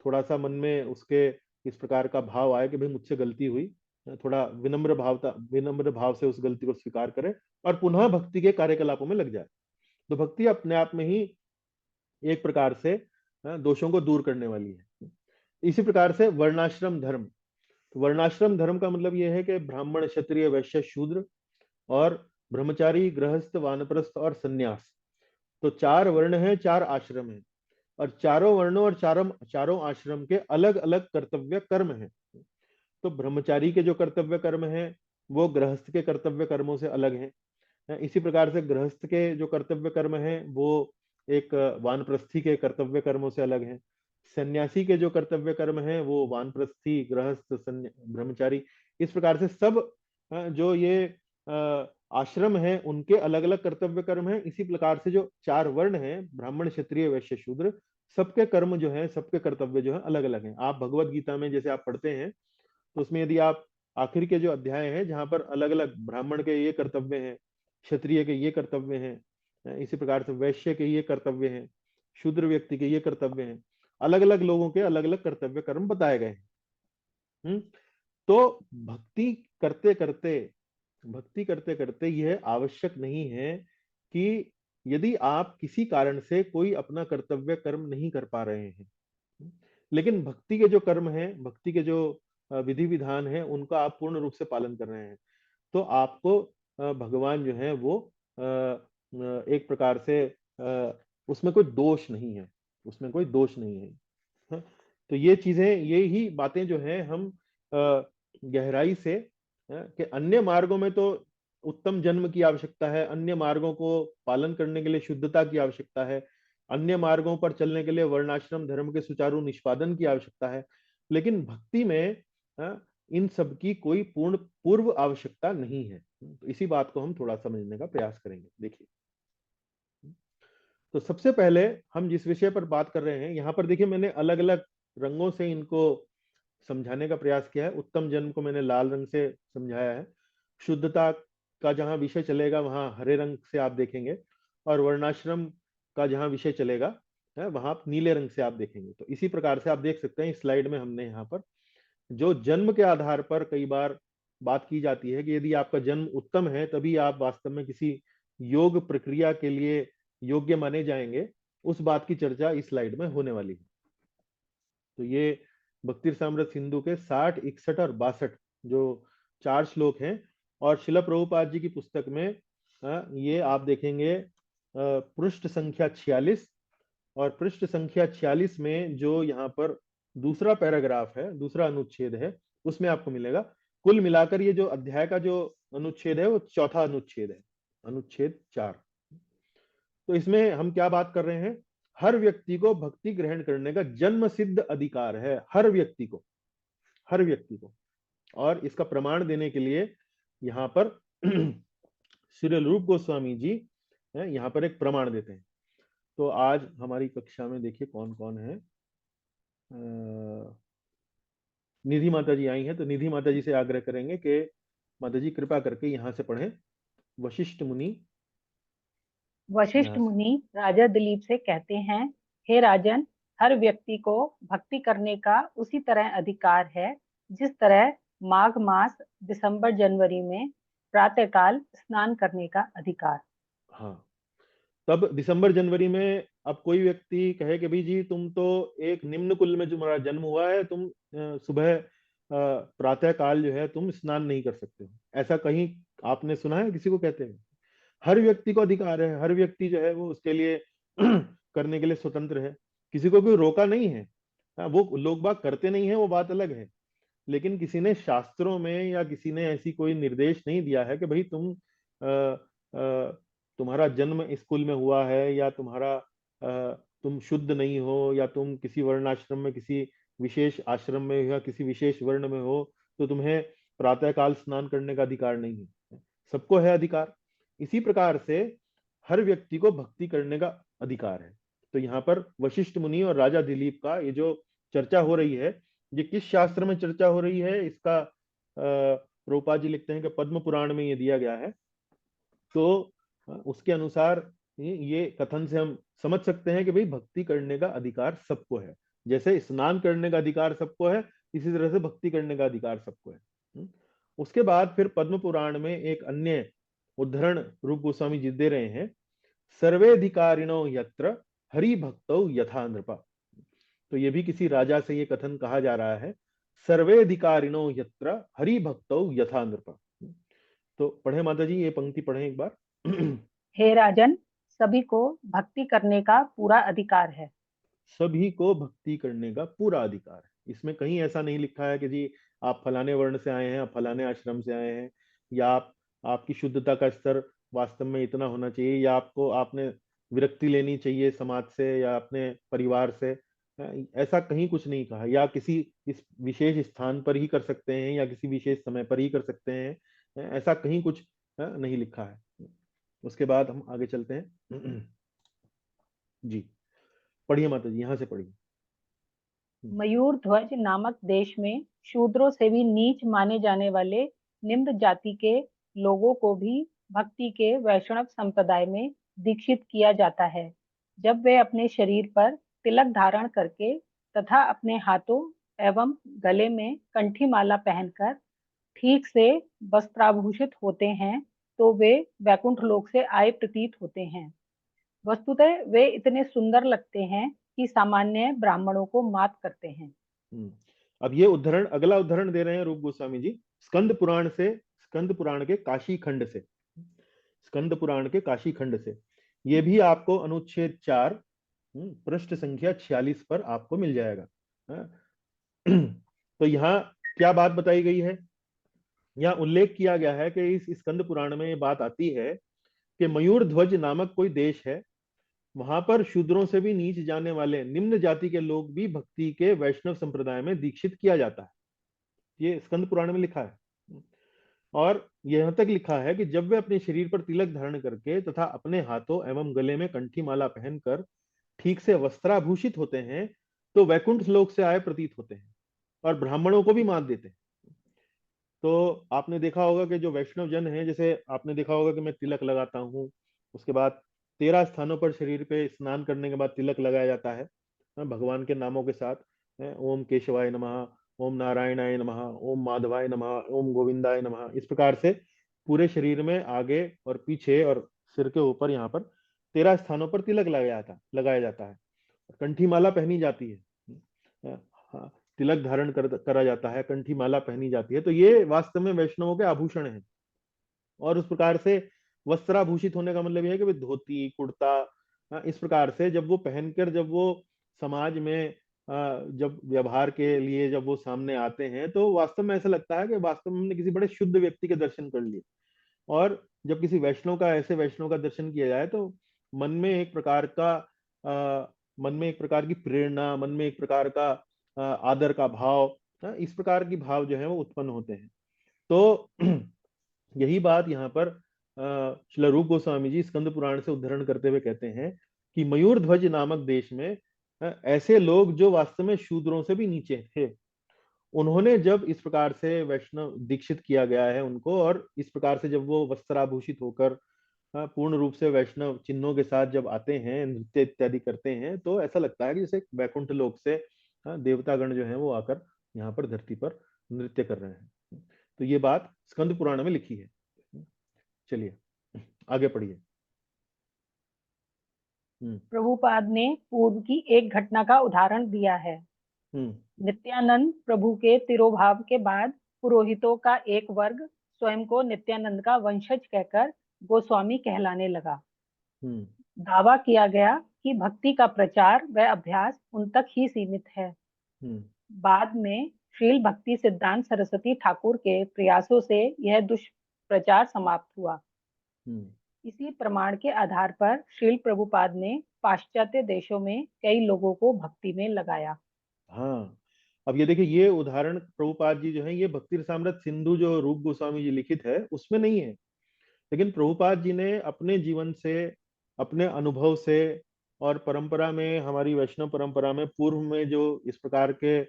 थोड़ा सा मन में उसके इस प्रकार का भाव आए कि भाई मुझसे गलती हुई, थोड़ा विनम्र भाव से उस गलती को स्वीकार करे और पुनः भक्ति के कार्यकलापों में लग जाए। तो भक्ति अपने आप में ही एक प्रकार से दोषों को दूर करने वाली है। इसी प्रकार से वर्णाश्रम धर्म, तो वर्णाश्रम धर्म का मतलब यह है कि ब्राह्मण, क्षत्रिय, वैश्य, शूद्र और ब्रह्मचारी, गृहस्थ, वानप्रस्थ और सन्यास, तो 4 वर्ण हैं, 4 आश्रम हैं, और चारों वर्णों और चारों आश्रम के अलग अलग कर्तव्य कर्म हैं। तो ब्रह्मचारी के जो कर्तव्य कर्म हैं वो गृहस्थ के कर्तव्य कर्मों से अलग हैं। इसी प्रकार से गृहस्थ के जो कर्तव्य कर्म हैं वो एक वानप्रस्थी के कर्तव्य कर्मों से अलग हैं। सन्यासी के जो कर्तव्य कर्म हैं वो वानप्रस्थी, गृहस्थ, ब्रह्मचारी, इस प्रकार से सब जो ये आश्रम है उनके अलग अलग कर्तव्य कर्म हैं। इसी प्रकार से जो 4 वर्ण हैं, ब्राह्मण, क्षत्रिय, वैश्य, शूद्र, सबके कर्म जो है, सबके कर्तव्य जो है अलग अलग हैं। आप भगवत गीता में जैसे आप पढ़ते हैं तो उसमें यदि आप आखिर के जो अध्याय हैं जहां पर अलग अलग ब्राह्मण के ये कर्तव्य हैं, क्षत्रिय के ये कर्तव्य हैं, इसी प्रकार से वैश्य के ये कर्तव्य हैं, शूद्र व्यक्ति के ये कर्तव्य हैं, अलग अलग लोगों के अलग अलग कर्तव्य कर्म बताए गए हैं। तो भक्ति करते करते, भक्ति करते करते यह आवश्यक नहीं है कि यदि आप किसी कारण से कोई अपना कर्तव्य कर्म नहीं कर पा रहे हैं, लेकिन भक्ति के जो कर्म हैं, भक्ति के जो विधि विधान है, उनका आप पूर्ण रूप से पालन कर रहे हैं, तो आपको भगवान जो है वो एक प्रकार से उसमें कोई दोष नहीं है, उसमें कोई दोष नहीं है। हाँ? तो ये चीजें, ये ही बातें जो है हम गहराई से, कि अन्य मार्गों में तो उत्तम जन्म की आवश्यकता है, अन्य मार्गों को पालन करने के लिए शुद्धता की आवश्यकता है, अन्य मार्गों पर चलने के लिए वर्णाश्रम धर्म के सुचारू निष्पादन की आवश्यकता है, लेकिन भक्ति में इन सब की कोई पूर्ण पूर्व आवश्यकता नहीं है। तो इसी बात को हम थोड़ा समझने का प्रयास करेंगे। देखिए, तो सबसे पहले हम जिस विषय पर बात कर रहे हैं, यहाँ पर देखिए मैंने अलग अलग रंगों से इनको समझाने का प्रयास किया है। उत्तम जन्म को मैंने लाल रंग से समझाया है, शुद्धता का जहां विषय चलेगा वहां हरे रंग से आप देखेंगे, और वर्णाश्रम का जहां विषय चलेगा है वहां आप नीले रंग से आप देखेंगे। तो इसी प्रकार से आप देख सकते हैं इस स्लाइड में हमने यहाँ पर जो जन्म के आधार पर कई बार बात की जाती है कि यदि आपका जन्म उत्तम है तभी आप वास्तव में किसी योग प्रक्रिया के लिए योग्य माने जाएंगे, उस बात की चर्चा इस स्लाइड में होने वाली है। तो ये भक्ति रसामृत सिंधु के 60, 61 और 62 जो 4 श्लोक हैं, और शिला प्रभुपाद जी की पुस्तक में ये आप देखेंगे पृष्ठ संख्या 46, और पृष्ठ संख्या 46 में जो यहाँ पर दूसरा पैराग्राफ है, दूसरा अनुच्छेद है, उसमें आपको मिलेगा। कुल मिलाकर ये जो अध्याय का जो अनुच्छेद है वो चौथा अनुच्छेद है, अनुच्छेद 4। तो इसमें हम क्या बात कर रहे हैं? हर व्यक्ति को भक्ति ग्रहण करने का जन्म सिद्ध अधिकार है, हर व्यक्ति को, हर व्यक्ति को। और इसका प्रमाण देने के लिए यहाँ पर श्री रूप गोस्वामी जी यहाँ पर एक प्रमाण देते हैं। तो आज हमारी कक्षा में देखिए कौन कौन है। निधि माता जी आई हैं, तो निधि माता जी से आग्रह करेंगे कि माता जी कृपा करके यहाँ से पढ़ें। वशिष्ठ मुनि वशिष्ठ यहाँ से। मुनि राजा दिलीप से कहते हैं, हे राजन, हर व्यक्ति को भक्ति करने का उसी तरह अधिकार है जिस तरह माघ मास दिसंबर जनवरी में प्रातःकाल स्नान करने का अधिकार। हाँ, तब दिसंबर जनवरी में अब कोई व्यक्ति कहे कि भाई जी तुम तो एक निम्न कुल में तुम्हारा जन्म हुआ है, तुम सुबह प्रातः काल जो है तुम स्नान नहीं कर सकते हो, ऐसा कहीं आपने सुना है किसी को कहते हैं? हर व्यक्ति को अधिकार है, हर व्यक्ति जो है वो उसके लिए करने के लिए स्वतंत्र है, किसी को कोई रोका नहीं है। हाँ, वो लोग बाग करते नहीं है वो बात अलग है, लेकिन किसी ने शास्त्रों में या किसी ने ऐसी कोई निर्देश नहीं दिया है कि भाई तुम्हारा जन्म इस कुल में हुआ है, या तुम शुद्ध नहीं हो, या तुम किसी वर्णाश्रम में, किसी विशेष आश्रम में या किसी विशेष वर्ण में हो, तो तुम्हें प्रातःकाल स्नान करने का अधिकार नहीं है। सबको है अधिकार। इसी प्रकार से हर व्यक्ति को भक्ति करने का अधिकार है। तो यहाँ पर वशिष्ठ मुनि और राजा दिलीप का ये जो चर्चा हो रही है, ये किस शास्त्र में चर्चा हो रही है इसका प्रभुपाद जी लिखते हैं कि पद्म पुराण में ये दिया गया है। तो उसके अनुसार ये कथन से हम समझ सकते हैं कि भाई भक्ति करने का अधिकार सबको है। जैसे स्नान करने का अधिकार सबको है, इसी तरह से भक्ति करने का अधिकार सबको है। उसके बाद फिर पद्म पुराण में एक अन्य उद्धरण रूप गोस्वामी जी दे रहे हैं, सर्वेधिकारिणो यत्र हरि भक्तौ यथा नृपा। तो ये भी किसी राजा से ये कथन कहा जा रहा है, सर्वेधिकारिणो यत्र हरि भक्तौ यथा नृपा। तो पढ़े माता जी, ये पंक्ति पढ़े एक बार। हे राजन, सभी को भक्ति करने का पूरा अधिकार है। सभी को भक्ति करने का पूरा अधिकार है। इसमें कहीं ऐसा नहीं लिखा है कि जी आप फलाने वर्ण से आए हैं, आप फलाने आश्रम से आए हैं, या आपकी शुद्धता का स्तर वास्तव में इतना होना चाहिए, या आपने विरक्ति लेनी चाहिए समाज से या अपने परिवार से। ऐसा कहीं कुछ नहीं कहा, या किसी इस विशेष स्थान पर ही कर सकते हैं या किसी विशेष समय पर ही कर सकते हैं, ऐसा कहीं कुछ नहीं लिखा है। उसके बाद हम आगे चलते हैं। जी पढ़िए माता जी, यहाँ से पढ़िए। मयूर ध्वज नामक देश में शूद्रों से भी नीच माने जाने वाले निम्न जाति के लोगों को भी भक्ति के वैष्णव संप्रदाय में दीक्षित किया जाता है, जब वे अपने शरीर पर तिलक धारण करके तथा अपने हाथों एवं गले में कंठी माला पहनकर ठीक से वस्त्राभूषित होते हैं, तो वे वैकुंठ लोक से आए प्रतीत होते हैं। वस्तुतः वे इतने सुंदर लगते हैं कि सामान्य ब्राह्मणों को मात करते हैं। अब ये उद्धरण, अगला उद्धरण दे रहे हैं रूप गोस्वामी जी स्कंद पुराण से, स्कंद पुराण के काशी खंड से, स्कंद पुराण के काशी खंड से। ये भी आपको अनुच्छेद 4 पृष्ठ संख्या 46 पर आपको मिल जाएगा। तो यहाँ क्या बात बताई गई है? यहाँ उल्लेख किया गया है कि इस स्कंद पुराण में ये बात आती है कि मयूर ध्वज नामक कोई देश है, वहां पर शूद्रों से भी नीच जाने वाले निम्न जाति के लोग भी भक्ति के वैष्णव संप्रदाय में दीक्षित किया जाता है। ये स्कंद पुराण में लिखा है। और यहां तक लिखा है कि जब वे अपने शरीर पर तिलक धारण करके तथा अपने हाथों एवं गले में कंठी माला पहनकर ठीक से वस्त्राभूषित होते हैं, तो वैकुंठ लोक से आए प्रतीत होते हैं और ब्राह्मणों को भी मात देते हैं। तो आपने देखा होगा कि जो वैष्णव जन है, जैसे आपने देखा होगा कि मैं तिलक लगाता हूँ, उसके बाद 13 स्थानों पर शरीर पे स्नान करने के बाद तिलक लगाया जाता है भगवान के नामों के साथ। ओम केशवाय नमः, ओम नारायणाय नमः, ओम माधवाय नमः, ओम गोविंदाय नमः, इस प्रकार से पूरे शरीर में आगे और पीछे और सिर के ऊपर यहाँ पर 13 स्थानों पर तिलक लगाया जाता है। कंठी माला पहनी जाती है। हाँ, तिलक धारण करा जाता है, कंठी माला पहनी जाती है। तो ये वास्तव में वैष्णवों के आभूषण हैं। और उस प्रकार से वस्त्राभूषित होने का मतलब यह है कि भाई धोती कुर्ता, इस प्रकार से जब वो पहनकर जब वो समाज में जब व्यवहार के लिए जब वो सामने आते हैं, तो वास्तव में ऐसा लगता है कि वास्तव में हमने किसी बड़े शुद्ध व्यक्ति के दर्शन कर लिए। और जब किसी वैष्णव का, ऐसे वैष्णव का दर्शन किया जाए, तो मन में एक प्रकार का मन में एक प्रकार की प्रेरणा, मन में एक प्रकार का आदर का भाव, इस प्रकार की भाव जो है वो उत्पन्न होते हैं। तो यही बात यहाँ पर श्रील रूप गोस्वामी जी स्कंद पुराण से उद्धरण करते हुए कहते हैं कि मयूर ध्वज नामक देश में ऐसे लोग जो वास्तव में शूद्रों से भी नीचे थे, उन्होंने जब इस प्रकार से वैष्णव दीक्षित किया गया है उनको, और इस प्रकार से जब वो वस्त्राभूषित होकर पूर्ण रूप से वैष्णव चिन्हों के साथ जब आते हैं, नृत्य इत्यादि करते हैं, तो ऐसा लगता है कि जैसे वैकुंठ लोक से देवतागण जो हैं वो आकर यहाँ पर धरती पर नृत्य कर रहे हैं। तो ये बात स्कंद पुराण में लिखी है। चलिए आगे पढ़िए। प्रभुपाद ने पूर्व की एक घटना का उदाहरण दिया है। हम्म नित्यानंद प्रभु के तिरोभाव के बाद पुरोहितों का एक वर्ग स्वयं को नित्यानंद का वंशज कहकर गोस्वामी कहलाने लगा। हम्म दावा किया गया कि भक्ति का प्रचार व अभ्यास उन तक ही सीमित है। हम्म बाद में श्रील भक्ति सिद्धांत सरस्वती ठाकुर के प्रयासों से यह दुष्प्रचार समाप्त हुआ। हम्म इसी प्रमाण के आधार पर श्रील प्रभुपाद ने पाश्चात्य देशों में कई लोगों को भक्ति में लगाया। हाँ, अब ये देखिए, ये उदाहरण प्रभुपाद जी जो है, ये भक्ति रसामृत सिंधु जो रूप गोस्वामी जी लिखित है उसमें नहीं है, लेकिन प्रभुपाद जी ने अपने जीवन से, अपने अनुभव से, और परंपरा में, हमारी वैष्णव परंपरा में पूर्व में जो इस प्रकार के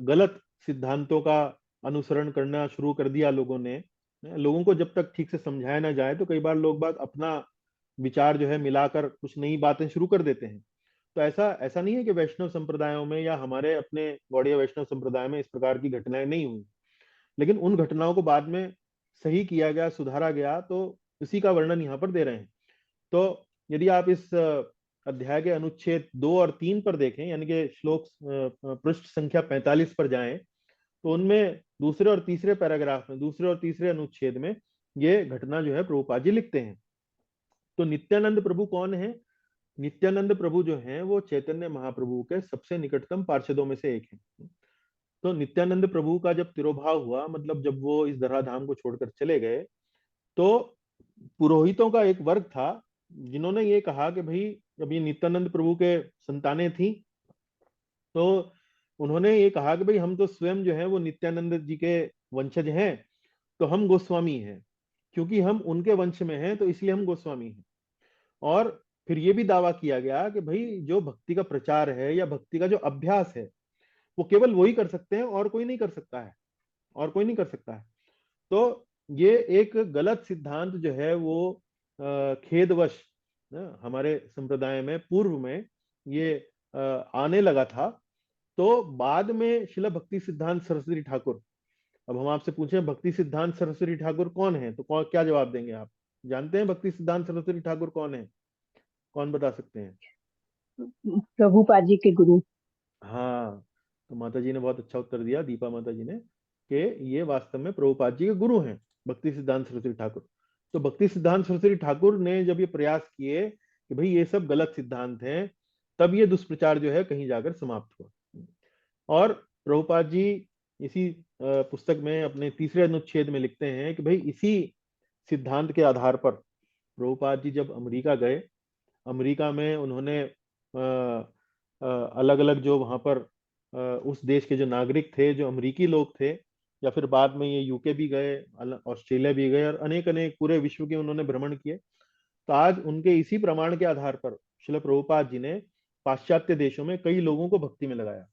गलत सिद्धांतों का अनुसरण करना शुरू कर दिया लोगों ने, लोगों को जब तक ठीक से समझाया ना जाए तो कई बार लोग बाग अपना विचार जो है मिलाकर कुछ नई बातें शुरू कर देते हैं। तो ऐसा ऐसा नहीं है कि वैष्णव संप्रदायों में या हमारे अपने गौड़ीय वैष्णव संप्रदाय में इस प्रकार की घटनाएं नहीं हुई, लेकिन उन घटनाओं को बाद में सही किया गया, सुधारा गया, तो इसी का वर्णन यहाँ पर दे रहे हैं। तो यदि आप इस अध्याय के अनुच्छेद 2 और 3 पर देखें, यानी कि श्लोक पृष्ठ संख्या 45 पर जाएं, तो उनमें दूसरे और तीसरे पैराग्राफ में, दूसरे और तीसरे अनुच्छेद में ये घटना जो है प्रभुपाद जी लिखते हैं। तो नित्यानंद प्रभु कौन है? नित्यानंद प्रभु जो हैं वो चैतन्य महाप्रभु के सबसे निकटतम पार्षदों में से एक है। तो नित्यानंद प्रभु का जब तिरोभाव हुआ, मतलब जब वो इस धराधाम को छोड़कर चले गए, तो पुरोहितों का एक वर्ग था जिन्होंने ये कहा कि भाई, जब ये नित्यानंद प्रभु के संतानें थी, तो उन्होंने ये कहा कि भाई हम तो स्वयं जो है वो नित्यानंद जी के वंशज हैं, तो हम गोस्वामी हैं, क्योंकि हम उनके वंश में हैं तो इसलिए हम गोस्वामी हैं। और फिर ये भी दावा किया गया कि भाई जो भक्ति का प्रचार है या भक्ति का जो अभ्यास है, वो केवल वही कर सकते हैं और कोई नहीं कर सकता है, और कोई नहीं कर सकता है। तो ये एक गलत सिद्धांत जो है वो खेदवश हमारे संप्रदाय में पूर्व में ये आने लगा था। तो बाद में शिला भक्ति सिद्धांत सरस्वती ठाकुर, अब हम आपसे पूछें भक्ति सिद्धांत सरस्वती ठाकुर कौन है, तो क्या जवाब देंगे आप? जानते हैं भक्ति सिद्धांत सरस्वती ठाकुर कौन है? कौन बता सकते हैं? प्रभुपाद जी के गुरु। हाँ, तो माता जी ने बहुत अच्छा उत्तर दिया, दीपा माता जी ने, कि ये वास्तव में प्रभुपाद जी के गुरु हैं, भक्ति सिद्धांत सरस्वती ठाकुर। तो भक्ति सिद्धांत सरस्वती ठाकुर ने जब ये प्रयास किए कि भाई ये सब गलत सिद्धांत हैं, तब ये दुष्प्रचार जो है कहीं जाकर समाप्त हुआ। और प्रभुपाद जी इसी पुस्तक में अपने तीसरे अनुच्छेद में लिखते हैं कि भाई इसी सिद्धांत के आधार पर प्रभुपाद जी जब अमेरिका गए, अमेरिका में उन्होंने अलग अलग जो वहाँ पर उस देश के जो नागरिक थे, जो अमेरिकी लोग थे, या फिर बाद में ये यूके भी गए, ऑस्ट्रेलिया भी गए, और अनेक अनेक पूरे विश्व के उन्होंने भ्रमण किए। तो आज उनके इसी प्रमाण के आधार पर श्रील प्रभुपाद जी ने पाश्चात्य देशों में कई लोगों को भक्ति में लगाया।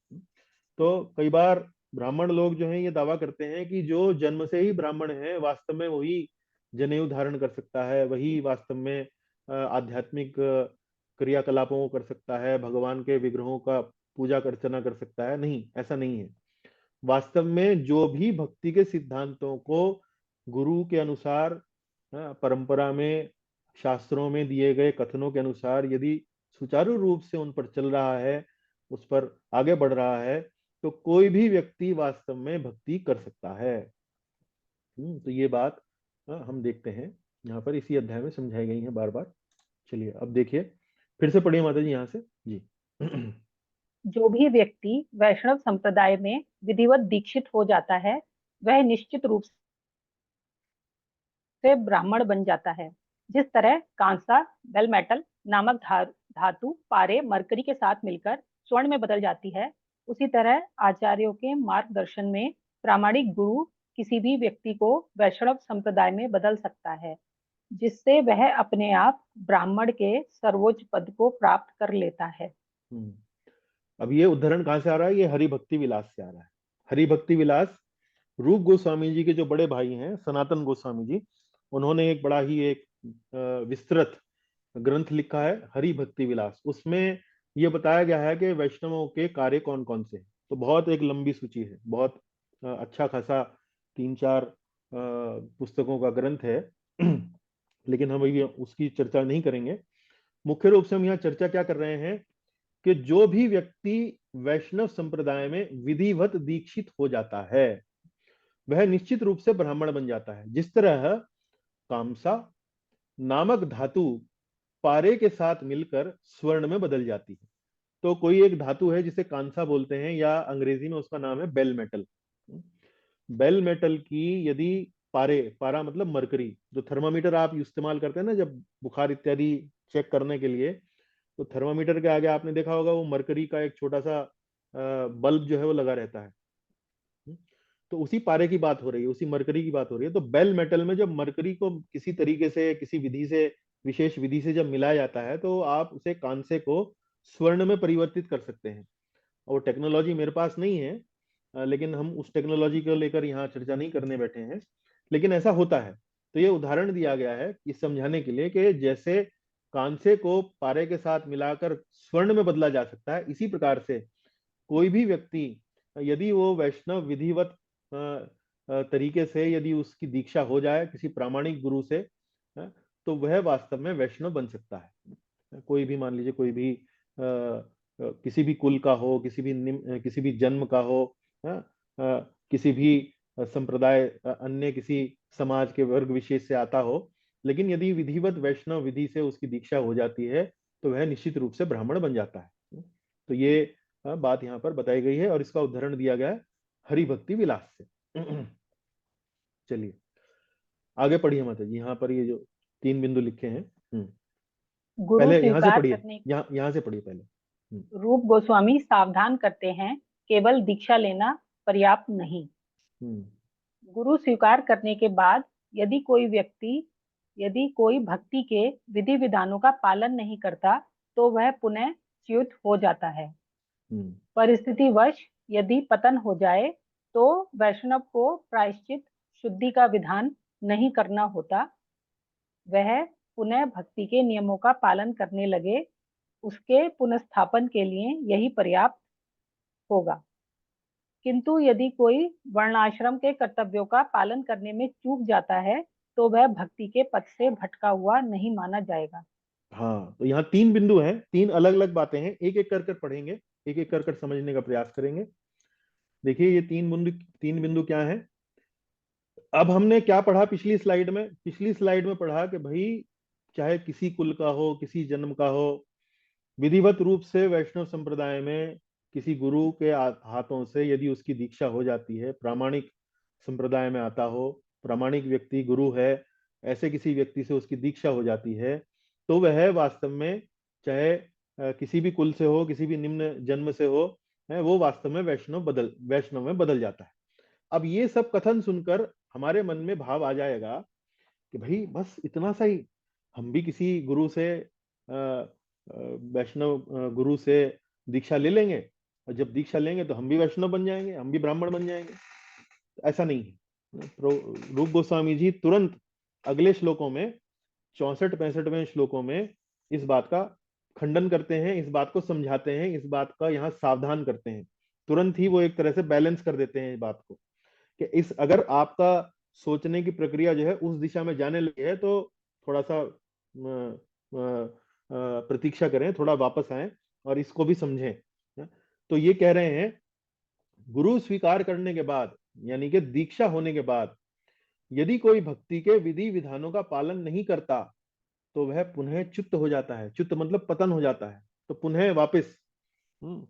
तो कई बार ब्राह्मण लोग जो हैं ये दावा करते हैं कि जो जन्म से ही ब्राह्मण है, वास्तव में वही जनेऊ धारण कर सकता है, वही वास्तव में आध्यात्मिक क्रियाकलापों को कर सकता है, भगवान के विग्रहों का पूजा अर्चना कर सकता है। नहीं, ऐसा नहीं है। वास्तव में जो भी भक्ति के सिद्धांतों को गुरु के अनुसार, परंपरा में, शास्त्रों में दिए गए कथनों के अनुसार यदि सुचारू रूप से उन पर चल रहा है, उस पर आगे बढ़ रहा है, तो कोई भी व्यक्ति वास्तव में भक्ति कर सकता है। तो ये बात हम देखते हैं। यहाँ पर इसी अध्याय में समझाई गई हैं बार बार। चलिए अब देखिए, फिर से पढ़िए माता जी यहाँ से जी। जो भी व्यक्ति वैष्णव संप्रदाय में विधिवत दीक्षित हो जाता है, वह निश्चित रूप से ब्राह्मण बन जाता है। जिस तरह कांसा बेल मेटल नामक धातु पारे मरकरी के साथ मिलकर स्वर्ण में बदल जाती है, उसी तरह आचार्यों के मार्गदर्शन में प्रामाणिक गुरु किसी भी व्यक्ति को वैष्णव संप्रदाय में बदल सकता है, जिससे वह अपने आप ब्राह्मण के सर्वोच्च पद को प्राप्त कर लेता है। अब ये उद्धरण कहाँ से आ रहा है? ये हरि भक्ति विलास से आ रहा है। हरि भक्ति विलास रूप गोस्वामी जी के जो बड़े भाई हैं सनातन गोस्वामी जी, उन्होंने एक बड़ा ही एक विस्तृत ग्रंथ लिखा है हरि भक्ति विलास। उसमें ये बताया गया है कि वैष्णवों के कार्य कौन कौन से हैं। तो बहुत एक लंबी सूची है, बहुत अच्छा खासा 3-4 पुस्तकों का ग्रंथ है। लेकिन हम अभी उसकी चर्चा नहीं करेंगे। मुख्य रूप से हम यहाँ चर्चा क्या कर रहे हैं कि जो भी व्यक्ति वैष्णव संप्रदाय में विधिवत दीक्षित हो जाता है, वह निश्चित रूप से ब्राह्मण बन जाता है। जिस तरह कामसा नामक धातु पारे के साथ मिलकर स्वर्ण में बदल जाती है। तो कोई एक धातु है जिसे कांसा बोलते हैं, या अंग्रेजी में उसका नाम है बेल मेटल। बेल मेटल की यदि पारे, पारा मतलब मरकरी, जो थर्मामीटर आप इस्तेमाल करते हैं ना जब बुखार इत्यादि चेक करने के लिए, तो थर्मामीटर के आगे आपने देखा होगा वो मरकरी का एक छोटा सा बल्ब जो है वो लगा रहता है। तो उसी पारे की बात हो रही है, उसी मरकरी की बात हो रही है। तो बेल मेटल में जब मरकरी को किसी तरीके से, किसी विधि से, विशेष विधि से जब मिलाया जाता है, तो आप उसे कांसे को स्वर्ण में परिवर्तित कर सकते हैं। और टेक्नोलॉजी मेरे पास नहीं है, लेकिन हम उस टेक्नोलॉजी को लेकर यहाँ चर्चा नहीं करने बैठे हैं, लेकिन ऐसा होता है। तो ये उदाहरण दिया गया है इस समझाने के लिए कि जैसे कांसे को पारे के साथ मिलाकर स्वर्ण में बदला जा सकता है, इसी प्रकार से कोई भी व्यक्ति यदि वो वैष्णव विधिवत तरीके से यदि उसकी दीक्षा हो जाए किसी प्रामाणिक गुरु से, तो वह वास्तव में वैष्णव बन सकता है। कोई भी मान लीजिए, कोई भी किसी भी कुल का हो, किसी भी जन्म का हो, किसी भी संप्रदाय, अन्य किसी समाज के वर्ग विशेष से आता हो, लेकिन यदि विधिवत वैष्णव विधि से उसकी दीक्षा हो जाती है, तो वह निश्चित रूप से ब्राह्मण बन जाता है। तो ये बात यहाँ पर बताई गई है और इसका उदाहरण दिया गया है हरि भक्ति विलास से। चलिए आगे पढ़िए माता जी, यहाँ पर ये जो 3 बिंदु लिखे हैं। गुरु पहले यहाँ से स्वीकार पढ़िए, करने यहाँ से पढ़िए पहले। रूप गोस्वामी सावधान करते हैं, केवल दीक्षा लेना पर्याप्त नहीं। हम्म गुरु स्वीकार करने के बाद यदि कोई भक्ति के विधि विधानों का पालन नहीं करता, तो वह पुनः च्युत हो जाता है। हम्म परिस्थितिवश यदि पतन हो जाए, तो वैष्णव को प्रायश्चित शुद्धि का विधान नहीं करना होता। वह पुनः भक्ति के नियमों का पालन करने लगे, उसके पुनस्थापन के लिए यही पर्याप्त होगा। किंतु यदि कोई वर्णाश्रम के कर्तव्यों का पालन करने में चूक जाता है, तो वह भक्ति के पथ से भटका हुआ नहीं माना जाएगा। हाँ, तो यहाँ 3 बिंदु हैं, 3 अलग अलग बातें हैं, एक एक कर कर पढ़ेंगे, एक एक कर कर समझने का प्रयास करेंगे। देखिए ये 3 बिंदु क्या है। अब हमने क्या पढ़ा पिछली स्लाइड में? पिछली स्लाइड में पढ़ा कि भाई चाहे किसी कुल का हो, किसी जन्म का हो, विधिवत रूप से वैष्णव संप्रदाय में किसी गुरु के हाथों से यदि उसकी दीक्षा हो जाती है, प्रामाणिक संप्रदाय में आता हो, प्रामाणिक व्यक्ति गुरु है, ऐसे किसी व्यक्ति से उसकी दीक्षा हो जाती है, तो वह वास्तव में चाहे किसी भी कुल से हो, किसी भी निम्न जन्म से हो, वो वास्तव में वैष्णव में बदल जाता है। अब ये सब कथन सुनकर हमारे मन में भाव आ जाएगा कि भाई बस इतना सा ही, हम भी किसी गुरु से, वैष्णव गुरु से दीक्षा ले लेंगे, और जब दीक्षा लेंगे तो हम भी वैष्णव बन जाएंगे, हम भी ब्राह्मण बन जाएंगे। ऐसा नहीं है। रूप गोस्वामी जी तुरंत अगले श्लोकों में, 64-65वें श्लोकों में इस बात का खंडन करते हैं, इस बात को समझाते हैं, इस बात का यहाँ सावधान करते हैं। तुरंत ही वो एक तरह से बैलेंस कर देते हैं इस बात को कि इस अगर आपका सोचने की प्रक्रिया जो है उस दिशा में जाने लगी है, तो थोड़ा सा प्रतीक्षा करें, थोड़ा वापस आए और इसको भी समझें। तो ये कह रहे हैं गुरु स्वीकार करने के बाद, यानी कि दीक्षा होने के बाद, यदि कोई भक्ति के विधि विधानों का पालन नहीं करता तो वह पुनः च्युत हो जाता है। च्युत मतलब पतन हो जाता है, तो पुनः वापस हम्म,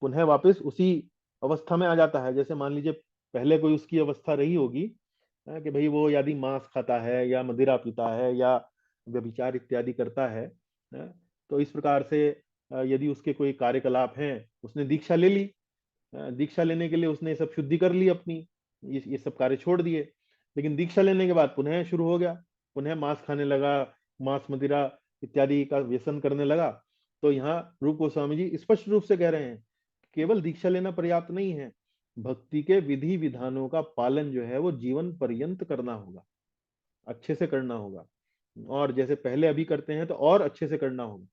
पुनः वापस उसी अवस्था में आ जाता है। जैसे मान लीजिए पहले कोई उसकी अवस्था रही होगी कि भाई वो यदि मांस खाता है या मदिरा पीता है या व्यभिचार इत्यादि करता है, तो इस प्रकार से यदि उसके कोई कार्यकलाप हैं, उसने दीक्षा ले ली, दीक्षा लेने के लिए उसने सब शुद्धि कर ली अपनी, ये सब कार्य छोड़ दिए, लेकिन दीक्षा लेने के बाद पुनः शुरू हो गया, पुनः मांस खाने लगा, मांस मदिरा इत्यादि का व्यसन करने लगा। तो यहाँ रूप गोस्वामी जी स्पष्ट रूप से कह रहे हैं केवल दीक्षा लेना पर्याप्त नहीं है, भक्ति के विधि विधानों का पालन जो है वो जीवन पर्यंत करना होगा, अच्छे से करना होगा, और जैसे पहले अभी करते हैं तो और अच्छे से करना होगा,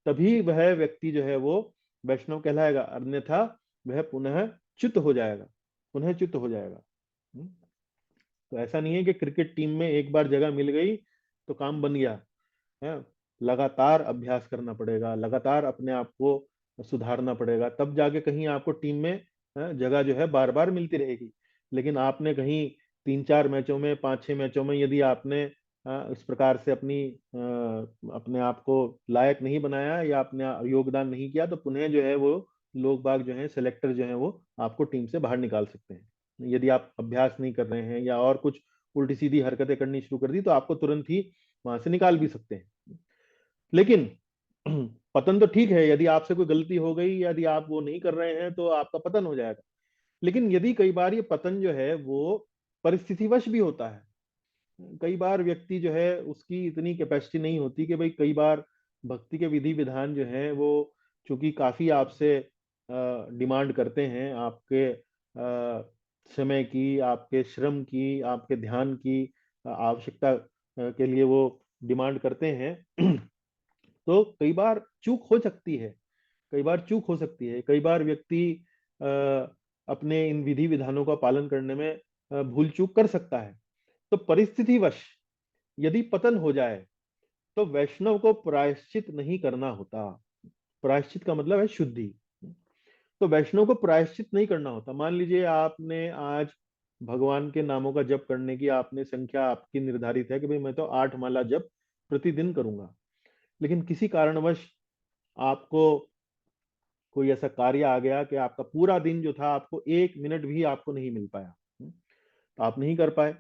तभी वह व्यक्ति जो है वो वैष्णव कहलाएगा, अन्यथा वह पुनः च्युत हो जाएगा, पुनः च्युत हो जाएगा। तो ऐसा नहीं है कि क्रिकेट टीम में एक बार जगह मिल गई तो काम बन गया है। लगातार अभ्यास करना पड़ेगा, लगातार अपने आप को सुधारना पड़ेगा, तब जाके कहीं आपको टीम में जगह जो है बार बार मिलती रहेगी। लेकिन आपने कहीं 3-4 मैचों में, 5-6 मैचों में यदि आपने इस प्रकार से अपने आप को लायक नहीं बनाया या अपने योगदान नहीं किया, तो पुनः जो है वो लोग बाग जो है, सेलेक्टर जो है वो आपको टीम से बाहर निकाल सकते हैं। यदि आप अभ्यास नहीं कर रहे हैं या और कुछ उल्टी सीधी हरकतें करनी शुरू कर दी तो आपको तुरंत ही वहां से निकाल भी सकते हैं। लेकिन पतन तो ठीक है, यदि आपसे कोई गलती हो गई, यदि आप वो नहीं कर रहे हैं तो आपका पतन हो जाएगा। लेकिन यदि कई बार ये पतन जो है वो परिस्थितिवश भी होता है, कई बार व्यक्ति जो है उसकी इतनी कैपेसिटी नहीं होती कि भाई, कई बार भक्ति के विधि विधान जो है वो चूंकि काफी आपसे डिमांड करते हैं, आपके समय की, आपके श्रम की, आपके ध्यान की आवश्यकता के लिए वो डिमांड करते हैं तो कई बार चूक हो सकती है, कई बार चूक हो सकती है, कई बार व्यक्ति अ, अपने इन विधि विधानों का पालन करने में भूल चूक कर सकता है। तो परिस्थितिवश यदि पतन हो जाए तो वैष्णव को प्रायश्चित नहीं करना होता। प्रायश्चित का मतलब है शुद्धि। तो वैष्णव को प्रायश्चित नहीं करना होता। मान लीजिए आपने आज भगवान के नामों का जप करने की आपने संख्या आपकी निर्धारित है कि भाई मैं तो 8 माला जप प्रतिदिन करूंगा, लेकिन किसी कारणवश आपको कोई ऐसा कार्य आ गया कि आपका पूरा दिन जो था, आपको 1 मिनट भी आपको नहीं मिल पाया, तो आप नहीं कर पाए।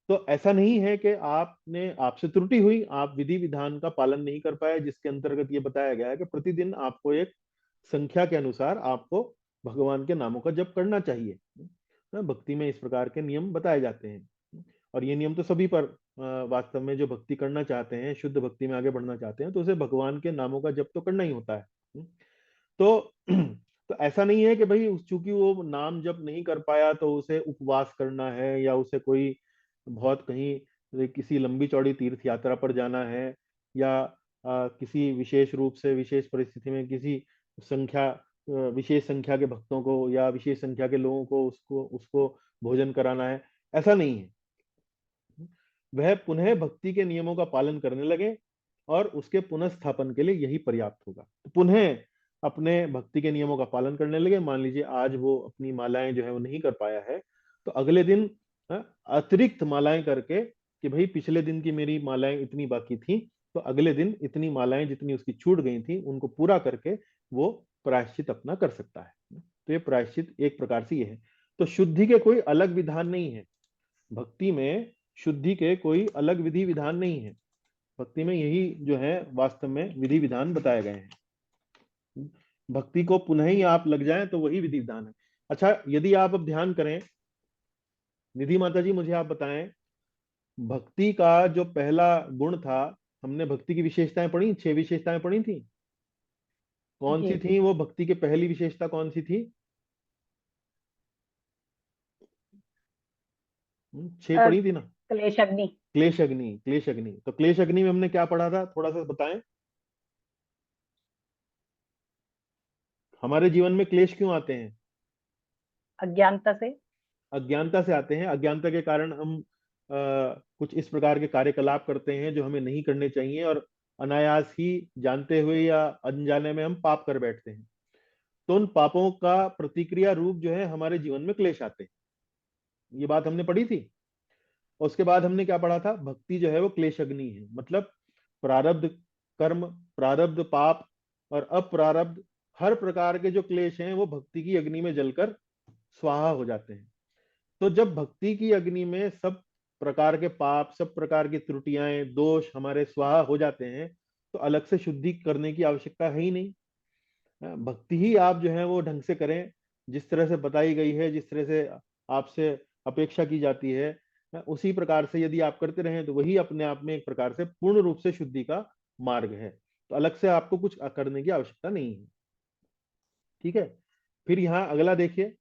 तो ऐसा नहीं है कि आपने, आपसे त्रुटि हुई, आप विधि विधान का पालन नहीं कर पाए, जिसके अंतर्गत ये बताया गया है कि प्रतिदिन आपको एक संख्या के अनुसार आपको भगवान के नामों का जप करना चाहिए। भक्ति में इस प्रकार के नियम बताए जाते हैं, और ये नियम तो सभी पर वास्तव में जो भक्ति करना चाहते हैं, शुद्ध भक्ति में आगे बढ़ना चाहते हैं, तो उसे भगवान के नामों का जप तो करना ही होता है। तो तो ऐसा नहीं है कि भाई चूंकि वो नाम जप नहीं कर पाया तो उसे उपवास करना है, या उसे कोई बहुत कहीं किसी लंबी चौड़ी तीर्थ यात्रा पर जाना है, या किसी विशेष रूप से विशेष परिस्थिति में किसी विशेष संख्या के भक्तों को या विशेष संख्या के लोगों को उसको उसको भोजन कराना है। ऐसा नहीं है। वह पुनः भक्ति के नियमों का पालन करने लगे और उसके पुनः स्थापन के लिए यही पर्याप्त होगा। तो पुनः अपने भक्ति के नियमों का पालन करने लगे। मान लीजिए आज वो अपनी मालाएं जो है वो नहीं कर पाया है, तो अगले दिन अतिरिक्त मालाएं करके कि भाई पिछले दिन की मेरी मालाएं इतनी बाकी थी, तो अगले दिन इतनी मालाएं जितनी उसकी छूट गई थी उनको पूरा करके वो प्रायश्चित अपना कर सकता है। तो ये प्रायश्चित एक प्रकार से ये है। तो शुद्धि के कोई अलग विधान नहीं है भक्ति में, शुद्धि के कोई अलग विधि विधान नहीं है भक्ति में, यही जो है वास्तव में विधि विधान बताए गए हैं। भक्ति को पुनः ही आप लग जाएं तो वही विधि विधान है। अच्छा, यदि आप अब ध्यान करें, निधि माता जी मुझे आप बताएं, भक्ति का जो पहला गुण था, हमने भक्ति की विशेषताएं पढ़ी, 6 विशेषताएं पढ़ी थी, कौन सी जी। थी वो? भक्ति की पहली विशेषता कौन सी थी? 6 अ, पढ़ी थी ना? क्लेश अग्नि। क्लेश अग्नि, क्लेश अग्नि। तो क्लेश अग्नि में हमने क्या पढ़ा था, थोड़ा सा बताएं। हमारे जीवन में क्लेश क्यों आते हैं? अज्ञानता से। अज्ञानता से आते हैं। अज्ञानता के कारण हम कुछ इस प्रकार के कार्यकलाप करते हैं जो हमें नहीं करने चाहिए, और अनायास ही, जानते हुए या अनजाने में, हम पाप कर बैठते हैं। तो उन पापों का प्रतिक्रिया रूप जो है हमारे जीवन में क्लेश आते हैं। ये बात हमने पढ़ी थी। और उसके बाद हमने क्या पढ़ा था, भक्ति जो है वो क्लेश अग्नि है, मतलब प्रारब्ध कर्म, प्रारब्ध पाप और अप्रारब्ध हर प्रकार के जो क्लेश हैं वो भक्ति की अग्नि में जलकर स्वाहा हो जाते हैं। तो जब भक्ति की अग्नि में सब प्रकार के पाप, सब प्रकार की त्रुटियां, दोष हमारे स्वाहा हो जाते हैं, तो अलग से शुद्धि करने की आवश्यकता है ही नहीं। भक्ति ही आप जो है वो ढंग से करें, जिस तरह से बताई गई है, जिस तरह से आपसे अपेक्षा की जाती है, उसी प्रकार से यदि आप करते रहें तो वही अपने आप में एक प्रकार से पूर्ण रूप से शुद्धि का मार्ग है। तो अलग से आपको कुछ करने की आवश्यकता नहीं है। ठीक है। फिर यहाँ अगला देखिए,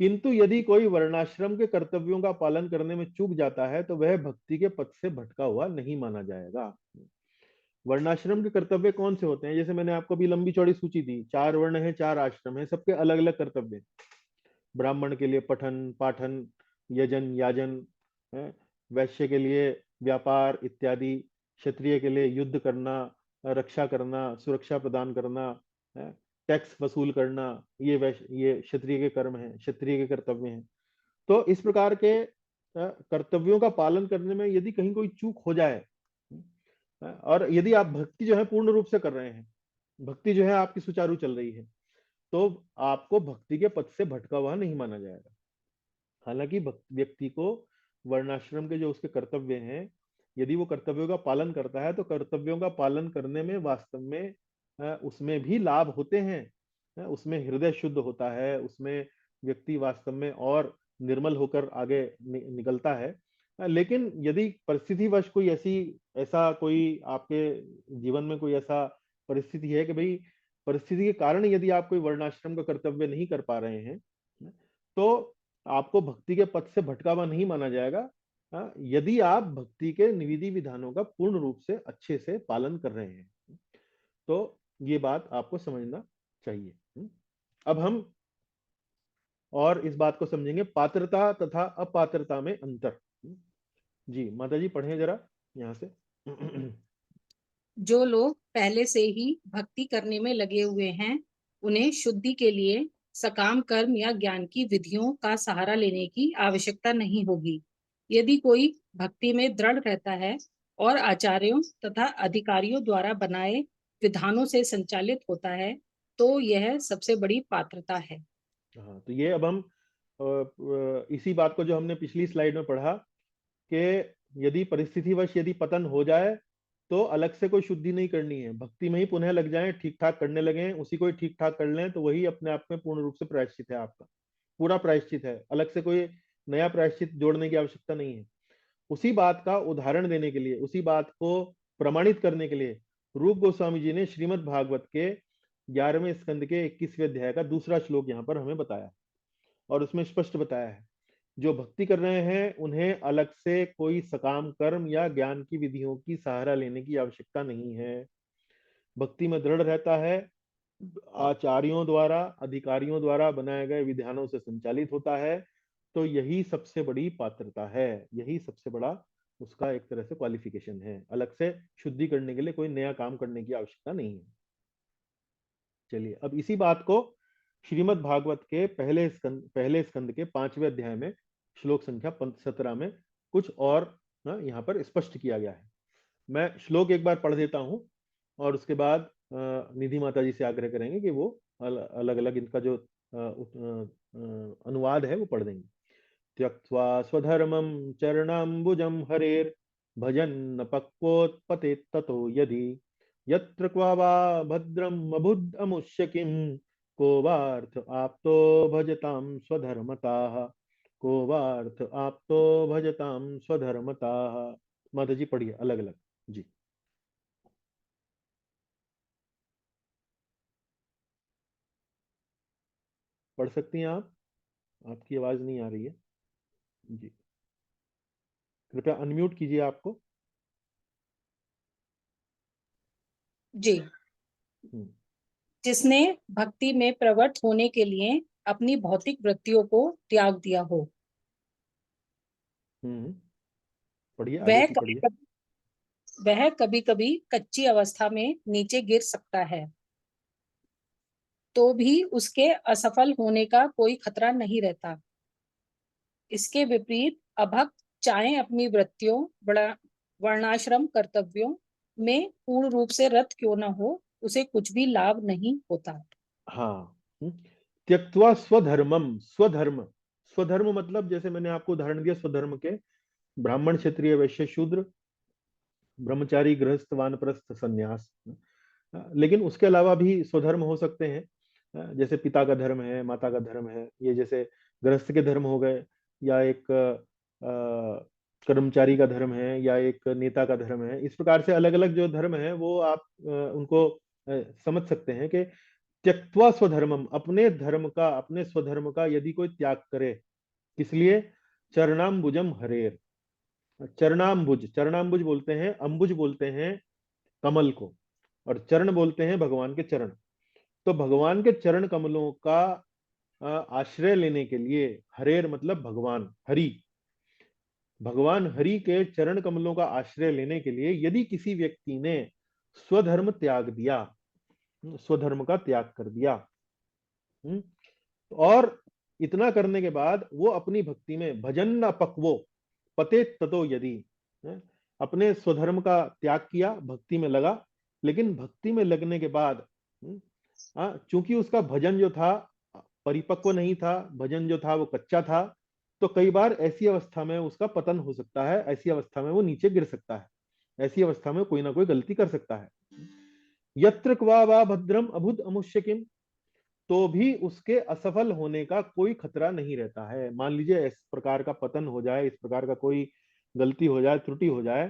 किंतु यदि कोई वर्णाश्रम के कर्तव्यों का पालन करने में चूक जाता है तो वह भक्ति के पथ से भटका हुआ नहीं माना जाएगा। वर्णाश्रम के कर्तव्य कौन से होते हैं? जैसे मैंने आपको अभी लंबी चौड़ी सूची दी, 4 वर्ण है, 4 आश्रम है, सबके अलग अलग कर्तव्य हैं। ब्राह्मण के लिए पठन पाठन यजन याजन है, वैश्य के लिए व्यापार इत्यादि, क्षत्रिय के लिए युद्ध करना, रक्षा करना, सुरक्षा प्रदान करना है, टैक्स वसूल करना, ये वैश्य, ये क्षत्रिय के कर्म है, क्षत्रिय के कर्तव्य हैं। तो इस प्रकार के कर्तव्यों का पालन करने में यदि कहीं कोई चूक हो जाए, और यदि आप भक्ति जो है पूर्ण रूप से कर रहे हैं, भक्ति जो है आपकी सुचारू चल रही है, तो आपको भक्ति के पथ से भटका हुआ नहीं माना जाएगा। हालांकि व्यक्ति को वर्णाश्रम के जो उसके कर्तव्य हैं, यदि वो कर्तव्यों का पालन करता है तो कर्तव्यों का पालन करने में वास्तव में उसमें भी लाभ होते हैं। उसमें हृदय शुद्ध होता है, उसमें व्यक्ति वास्तव में और निर्मल होकर आगे निकलता है। लेकिन यदि परिस्थितिवश कोई ऐसा कोई आपके जीवन में कोई ऐसा परिस्थिति है कि भाई परिस्थिति के कारण यदि आप कोई वर्णाश्रम का कर्तव्य नहीं कर पा रहे हैं, तो आपको भक्ति के पथ से भटका हुआ नहीं माना जाएगा, यदि आप भक्ति के विधि विधानों का पूर्ण रूप से अच्छे से पालन कर रहे हैं। तो ये बात आपको समझना चाहिए। अब हम और इस बात को समझेंगे, पात्रता तथा अपात्रता में अंतर। जी माता जी पढ़ें जरा यहाँ से। जो लोग पहले से ही भक्ति करने में लगे हुए हैं, उन्हें शुद्धि के लिए सकाम कर्म या ज्ञान की विधियों का सहारा लेने की आवश्यकता नहीं होगी। यदि कोई भक्ति में दृढ़ रहता है और आचार्यों तथा अधिकारियों द्वारा बनाए विधानों से संचालित होता है, तो यह सबसे बड़ी पात्रता है। हाँ, तो ये अब हम इसी बात को जो हमने पिछली स्लाइड में पढ़ा कि यदि परिस्थितिवश यदि पतन हो जाए तो अलग से कोई शुद्धि नहीं करनी है, भक्ति में ही पुनः लग जाएं, ठीक ठाक करने लगे, उसी को ही ठीक ठाक कर लें, तो वही अपने आप में पूर्ण रूप से प्रायश्चित है, आपका पूरा प्रायश्चित है। अलग से कोई नया प्रायश्चित जोड़ने की आवश्यकता नहीं है। उसी बात का उदाहरण देने के लिए, उसी बात को प्रमाणित करने के लिए रूप गोस्वामी जी ने श्रीमद् भागवत के 11वें स्कंद के 21वें अध्याय का दूसरा श्लोक यहाँ पर हमें बताया, और उसमें स्पष्ट बताया है जो भक्ति कर रहे हैं उन्हें अलग से कोई सकाम कर्म या ज्ञान की विधियों की सहारा लेने की आवश्यकता नहीं है। भक्ति में दृढ़ रहता है, आचार्यों द्वारा अधिकारियों द्वारा बनाए गए विधानों से संचालित होता है, तो यही सबसे बड़ी पात्रता है, यही सबसे बड़ा उसका एक तरह से क्वालिफिकेशन है। अलग से शुद्धि करने के लिए कोई नया काम करने की आवश्यकता नहीं है। चलिए अब इसी बात को श्रीमद् भागवत के पहले स्कंद के 5वें अध्याय में श्लोक संख्या 17 में कुछ और यहाँ पर स्पष्ट किया गया है। मैं श्लोक एक बार पढ़ देता हूँ और उसके बाद निधि माता जी से आग्रह करेंगे कि वो अलग अलग इनका जो अनुवाद है वो पढ़ देंगे। त्यक्त्वा स्वधर्मं चरणाम्बुजं हरेर भजन पक्वोत्पते ततो यदि यत्र क्वा वा भद्रम अबुद्ध अमुष्य किम को वार्थ आप्तो भजताम स्वधर्मताः को वार्थ आप्तो भजताम स्वधर्मताः। माता जी पढ़िए अलग अलग जी। पढ़ सकती हैं आप, आपकी आवाज नहीं आ रही है जी, कृपया अनम्यूट कीजिए आपको। जी। जिसने भक्ति में प्रवृत्त होने के लिए अपनी भौतिक वृत्तियों को त्याग दिया हो, पढ़िए आगे वह की कभी पढ़िए। वह कभी कभी कच्ची अवस्था में नीचे गिर सकता है, तो भी उसके असफल होने का कोई खतरा नहीं रहता। इसके विपरीत अभक्त चाहे अपनी वृत्तियों वर्णाश्रम कर्तव्यों में पूर्ण रूप से रत क्यों न हो, उसे कुछ भी लाभ नहीं होता। हाँ। त्यक्त्वा स्वधर्मम, स्वधर्म, स्वधर्म मतलब जैसे मैंने आपको उदाहरण दिया स्वधर्म के, ब्राह्मण क्षत्रिय वैश्य शूद्र, ब्रह्मचारी गृहस्थ वानप्रस्थ संन्यास। लेकिन उसके अलावा भी स्वधर्म हो सकते हैं, जैसे पिता का धर्म है, माता का धर्म है, ये जैसे गृहस्थ के धर्म हो गए, या एक कर्मचारी का धर्म है, या एक नेता का धर्म है। इस प्रकार से अलग अलग जो धर्म है वो आप उनको समझ सकते हैं कि त्यक्त्वा स्वधर्मम, अपने धर्म का, अपने स्वधर्म का यदि कोई त्याग करे, किस लिए? चरणाम्बुजम हरेर। चरणाम्बुज, चरणाम्बुज बोलते हैं, अंबुज बोलते हैं कमल को, और चरण बोलते हैं भगवान के चरण। तो भगवान के चरण कमलों का आश्रय लेने के लिए, हरेर मतलब भगवान हरि, भगवान हरि के चरण कमलों का आश्रय लेने के लिए यदि किसी व्यक्ति ने स्वधर्म त्याग दिया, स्वधर्म का त्याग कर दिया, और इतना करने के बाद वो अपनी भक्ति में भजन न पक्वो पते ततो यदि, अपने स्वधर्म का त्याग किया, भक्ति में लगा, लेकिन भक्ति में लगने के बाद चूंकि उसका भजन जो था परिपक्व नहीं था, भजन जो था वो कच्चा था, तो कई बार ऐसी अवस्था में उसका पतन हो सकता है, ऐसी अवस्था में वो नीचे गिर सकता है, ऐसी अवस्था में कोई ना कोई गलती कर सकता है। यत्र क्वा वा भद्रम अभुत अमुष्य किम, तो भी उसके असफल होने का कोई खतरा नहीं रहता है। मान लीजिए इस प्रकार का पतन हो जाए, इस प्रकार का कोई गलती हो जाए, त्रुटि हो जाए,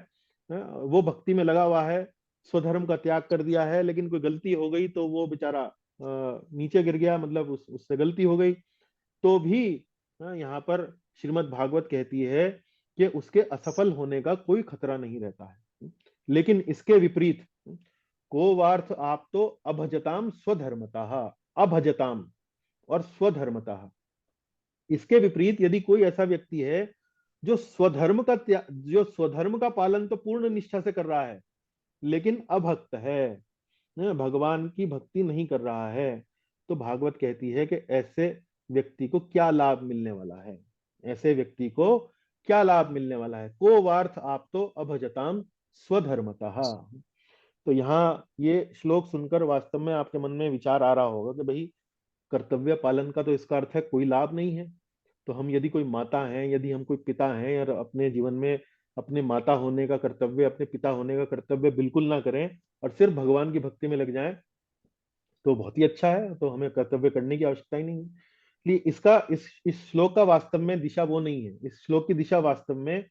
वो भक्ति में लगा हुआ है, स्वधर्म का त्याग कर दिया है, लेकिन कोई गलती हो गई तो वो बेचारा नीचे गिर गया, मतलब उससे गलती हो गई, तो भी यहाँ पर श्रीमद् भागवत कहती है कि उसके असफल होने का कोई खतरा नहीं रहता है। लेकिन इसके विपरीत को वार्थ आप तो अभजताम स्वधर्मतः, अभजताम और स्वधर्मतः, इसके विपरीत यदि कोई ऐसा व्यक्ति है जो जो स्वधर्म का पालन तो पूर्ण निष्ठा से कर रहा है, लेकिन अभक्त है, भगवान की भक्ति नहीं कर रहा है, तो भागवत कहती है कि ऐसे व्यक्ति को क्या लाभ मिलने वाला है, ऐसे व्यक्ति को क्या लाभ मिलने वाला है। को वार्थ आप तो अभजताम स्वधर्मतः। तो यहाँ ये श्लोक सुनकर वास्तव में आपके मन में विचार आ रहा होगा कि भाई कर्तव्य पालन का तो इसका अर्थ है कोई लाभ नहीं है। तो हम यदि कोई माता हैं, यदि हम कोई पिता हैं, और अपने जीवन में अपने माता होने का कर्तव्य, अपने पिता होने का कर्तव्य बिल्कुल ना करें और सिर्फ भगवान की भक्ति में लग जाएं, तो बहुत ही अच्छा है, तो हमें कर्तव्य करने की आवश्यकता ही नहीं है। इसलिए इसका इस श्लोक का वास्तव में दिशा वो नहीं है। इस श्लोक की दिशा वास्तव में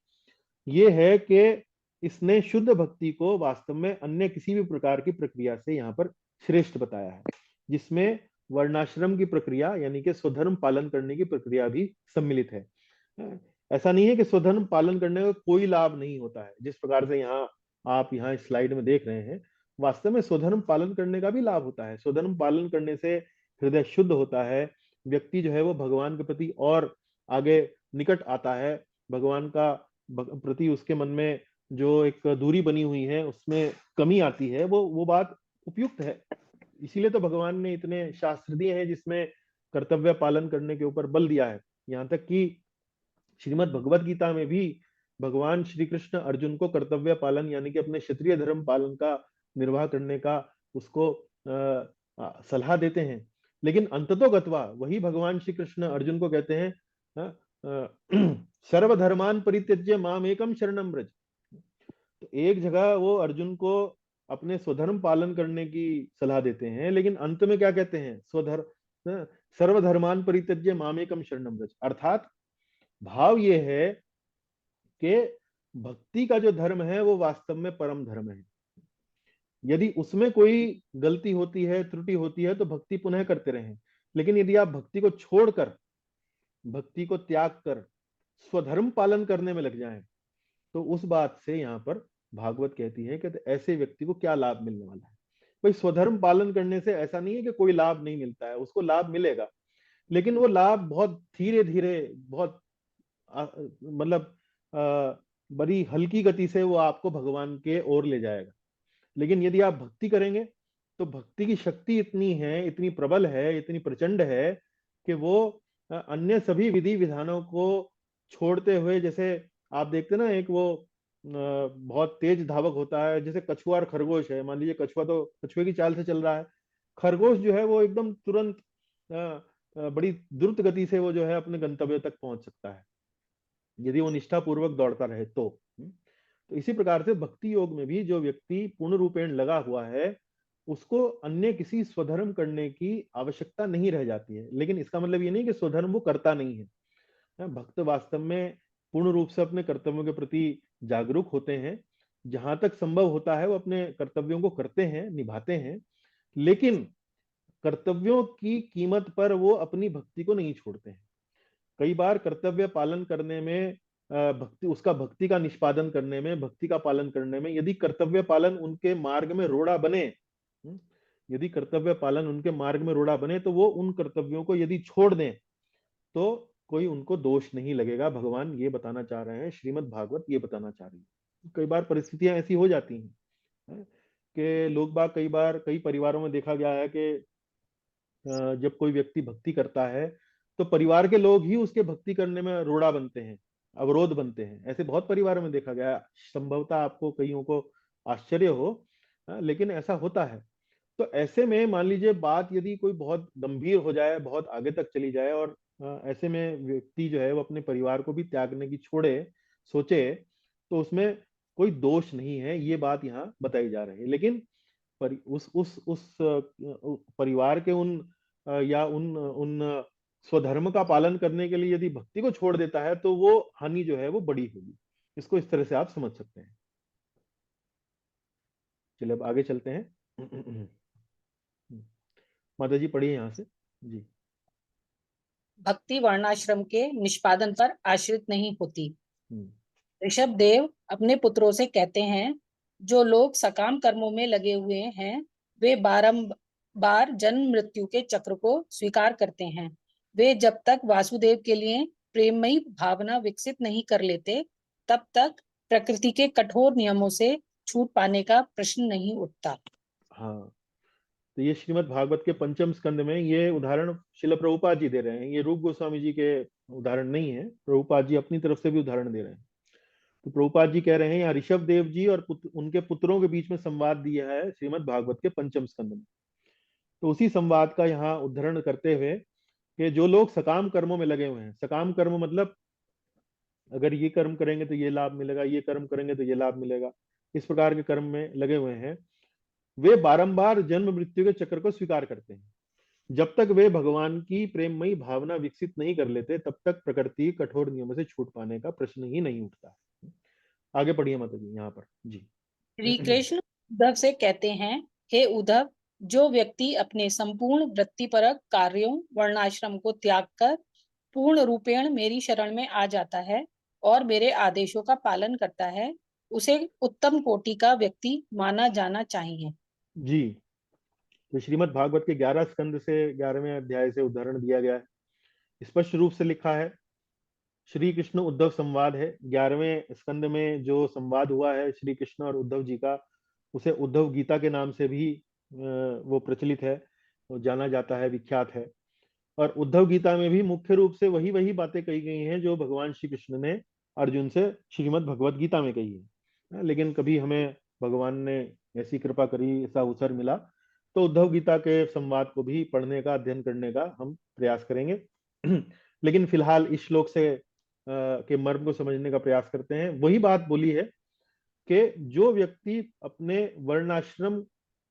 ये है कि इसने शुद्ध भक्ति को वास्तव में अन्य किसी भी प्रकार की प्रक्रिया से यहाँ पर श्रेष्ठ बताया है, जिसमें वर्णाश्रम की प्रक्रिया यानी कि स्वधर्म पालन करने की प्रक्रिया भी सम्मिलित है। ऐसा नहीं है कि स्वधर्म पालन करने का कोई लाभ नहीं होता है, जिस प्रकार से आप यहाँ स्लाइड में देख रहे हैं, वास्तव में स्वधर्म पालन करने का भी लाभ होता है। स्वधर्म पालन करने से हृदय शुद्ध होता है, व्यक्ति जो है वो भगवान के प्रति और आगे निकट आता है, भगवान का प्रति उसके मन में जो एक दूरी बनी हुई है उसमें कमी आती है, वो बात उपयुक्त है। इसीलिए तो भगवान ने इतने शास्त्र दिए हैं जिसमें कर्तव्य पालन करने के ऊपर बल दिया है। यहाँ तक कि श्रीमद् भगवत गीता में भी भगवान श्री कृष्ण अर्जुन को कर्तव्य पालन यानी कि अपने क्षत्रिय धर्म पालन का निर्वाह करने का उसको सलाह देते हैं। लेकिन अंततोगत्वा वही भगवान श्री कृष्ण अर्जुन को कहते हैं सर्वधर्मान परित्यज्य माम एकम शरणम व्रज। तो एक जगह वो अर्जुन को अपने स्वधर्म पालन करने की सलाह देते हैं, लेकिन अंत में क्या कहते हैं? सर्वधर्मान परित्यज्य मामेकम शरणम व्रज। अर्थात भाव ये है कि भक्ति का जो धर्म है वो वास्तव में परम धर्म है। यदि उसमें कोई गलती होती है, त्रुटि होती है, तो भक्ति पुनः करते रहें। लेकिन यदि आप भक्ति को छोड़कर, भक्ति को त्याग कर स्वधर्म पालन करने में लग जाएं, तो उस बात से यहाँ पर भागवत कहती है कि ऐसे व्यक्ति को क्या लाभ मिलने वाला है। भाई स्वधर्म पालन करने से ऐसा नहीं है कि कोई लाभ नहीं मिलता है, उसको लाभ मिलेगा, लेकिन वो लाभ बहुत धीरे धीरे, बहुत मतलब बड़ी हल्की गति से वो आपको भगवान के ओर ले जाएगा। लेकिन यदि आप भक्ति करेंगे तो भक्ति की शक्ति इतनी है, इतनी प्रबल है, इतनी प्रचंड है कि वो अन्य सभी विधि विधानों को छोड़ते हुए, जैसे आप देखते ना, एक वो बहुत तेज धावक होता है, जैसे कछुआ और खरगोश है। मान लीजिए कछुआ तो कछुए की चाल से चल रहा है, खरगोश जो है वो एकदम तुरंत बड़ी द्रुत गति से वो जो है अपने गंतव्य तक पहुंच सकता है, यदि वो निष्ठापूर्वक दौड़ता रहे तो। तो इसी प्रकार से भक्ति योग में भी जो व्यक्ति पूर्ण रूपेण लगा हुआ है, उसको अन्य किसी स्वधर्म करने की आवश्यकता नहीं रह जाती है। लेकिन इसका मतलब ये नहीं कि स्वधर्म वो करता नहीं है। भक्त वास्तव में पूर्ण रूप से अपने कर्तव्यों के प्रति जागरूक होते हैं, जहां तक संभव होता है वो अपने कर्तव्यों को करते हैं, निभाते हैं, लेकिन कर्तव्यों की कीमत पर वो अपनी भक्ति को नहीं छोड़ते हैं। कई बार कर्तव्य पालन करने में, भक्ति उसका भक्ति का निष्पादन करने में, भक्ति का पालन करने में, यदि कर्तव्य पालन उनके मार्ग में रोड़ा बने, यदि कर्तव्य पालन उनके मार्ग में रोड़ा बने, तो वो उन कर्तव्यों को यदि छोड़ दें तो कोई उनको दोष नहीं लगेगा। भगवान ये बताना चाह रहे हैं, श्रीमद् भागवत ये बताना चाह रही है। कई बार परिस्थितियां ऐसी हो जाती हैं कि लोग बाग, कई बार कई परिवारों में देखा गया है कि जब कोई व्यक्ति भक्ति करता है तो परिवार के लोग ही उसके भक्ति करने में रोड़ा बनते हैं, अवरोध बनते हैं। ऐसे बहुत परिवारों में देखा गया है। संभवतः आपको कईयों को आश्चर्य हो, लेकिन ऐसा होता है। तो ऐसे में मान लीजिए बात यदि कोई बहुत गंभीर हो जाए, बहुत आगे तक चली जाए, और ऐसे में व्यक्ति जो है वो अपने परिवार को भी त्यागने की छोड़े, सोचे, तो उसमें कोई दोष नहीं है, ये बात यहाँ बताई जा रही है। लेकिन उस परिवार के उन या उन स्वधर्म का पालन करने के लिए यदि भक्ति को छोड़ देता है, तो वो हानि जो है वो बड़ी होगी। इसको इस तरह से आप समझ सकते हैं। चलिए अब आगे चलते हैं। माता जी पढ़िए यहाँ से जी। भक्ति वर्णाश्रम के निष्पादन पर आश्रित नहीं होती। हम्म, ऋषभ देव अपने पुत्रों से कहते हैं, जो लोग सकाम कर्मों में लगे हुए हैं वे बारंबार जन्म मृत्यु के चक्र को स्वीकार करते हैं। वे जब तक वासुदेव के लिए प्रेममयी भावना विकसित नहीं कर लेते, तब तक प्रकृति के कठोर नियमों से छूट पाने का प्रश्न नहीं उठता। हाँ, तो ये श्रीमद् भागवत के पंचम स्कंद में ये उदाहरण शिल प्रभुपाद जी दे रहे हैं। ये रूप गोस्वामी जी के उदाहरण नहीं है, प्रभुपाद जी अपनी तरफ से भी उदाहरण दे रहे हैं। तो प्रभुपाद जी कह रहे हैं यहाँ ऋषभ देव जी और उनके पुत्रों के बीच में संवाद दिया है श्रीमद् भागवत के पंचम स्कंद में। तो उसी संवाद का यहाँ उदाहरण करते हुए कि जो लोग सकाम कर्मों में लगे हुए हैं, सकाम कर्म मतलब अगर ये कर्म करेंगे तो ये लाभ मिलेगा, ये कर्म करेंगे तो ये लाभ मिलेगा, इस प्रकार के कर्म में लगे हुए हैं, वे बारंबार जन्म मृत्यु के चक्र को स्वीकार करते हैं। जब तक वे भगवान की प्रेममयी भावना विकसित नहीं कर लेते, तब तक प्रकृति कठोर नियमों से छूट पाने का प्रश्न ही नहीं उठता। आगे पढ़िए माता जी यहाँ पर जी। श्री कृष्ण उद्धव से कहते हैं, हे उद्धव, जो व्यक्ति अपने संपूर्ण वृत्तिपरक कार्यों वर्णाश्रम को त्याग कर पूर्ण रूपेण मेरी शरण में आ जाता है और मेरे आदेशों का पालन करता है, उसे उत्तम कोटि का व्यक्ति माना जाना चाहिए। जी, तो श्रीमद् भागवत के 11 स्कंद से 11वें अध्याय से उदाहरण दिया गया है। स्पष्ट रूप से लिखा है, श्री कृष्ण उद्धव संवाद है। 11वें स्कंद में जो संवाद हुआ है श्री कृष्ण और उद्धव जी का, उसे उद्धव गीता के नाम से भी वो प्रचलित है, वो जाना जाता है, विख्यात है। और उद्धव गीता में भी मुख्य रूप से वही वही बातें कही गई हैं जो भगवान श्री कृष्ण ने अर्जुन से श्रीमद् भगवत गीता में कही है। लेकिन कभी हमें भगवान ने ऐसी कृपा करी, ऐसा अवसर मिला, तो उद्धव गीता के संवाद को भी पढ़ने का, अध्ययन करने का हम प्रयास करेंगे। लेकिन फिलहाल इस श्लोक से के मर्म को समझने का प्रयास करते हैं। वही बात बोली है कि जो व्यक्ति अपने वर्णाश्रम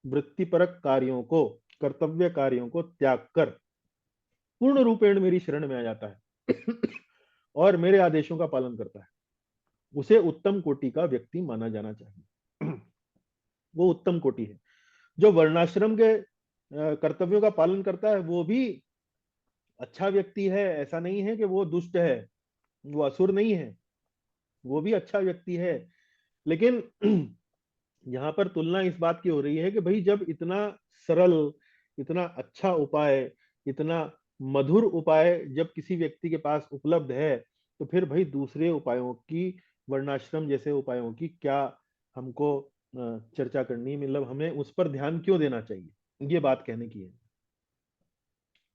वृत्तिपरक कार्यों को, कर्तव्य कार्यों को त्याग कर पूर्ण रूपेण मेरी शरण में आ जाता है और मेरे आदेशों का पालन करता है, उसे उत्तम कोटि का व्यक्ति माना जाना चाहिए। वो उत्तम कोटि है। जो वर्णाश्रम के कर्तव्यों का पालन करता है वो भी अच्छा व्यक्ति है। ऐसा नहीं है कि वो दुष्ट है, वो असुर नहीं है, वो भी अच्छा व्यक्ति है। लेकिन यहाँ पर तुलना इस बात की हो रही है कि भाई जब इतना सरल, इतना अच्छा उपाय, इतना मधुर उपाय जब किसी व्यक्ति के पास उपलब्ध है, तो फिर भाई दूसरे उपायों की, वर्णाश्रम जैसे उपायों की क्या हमको चर्चा करनी, मतलब हमें उस पर ध्यान क्यों देना चाहिए, ये बात कहने की है।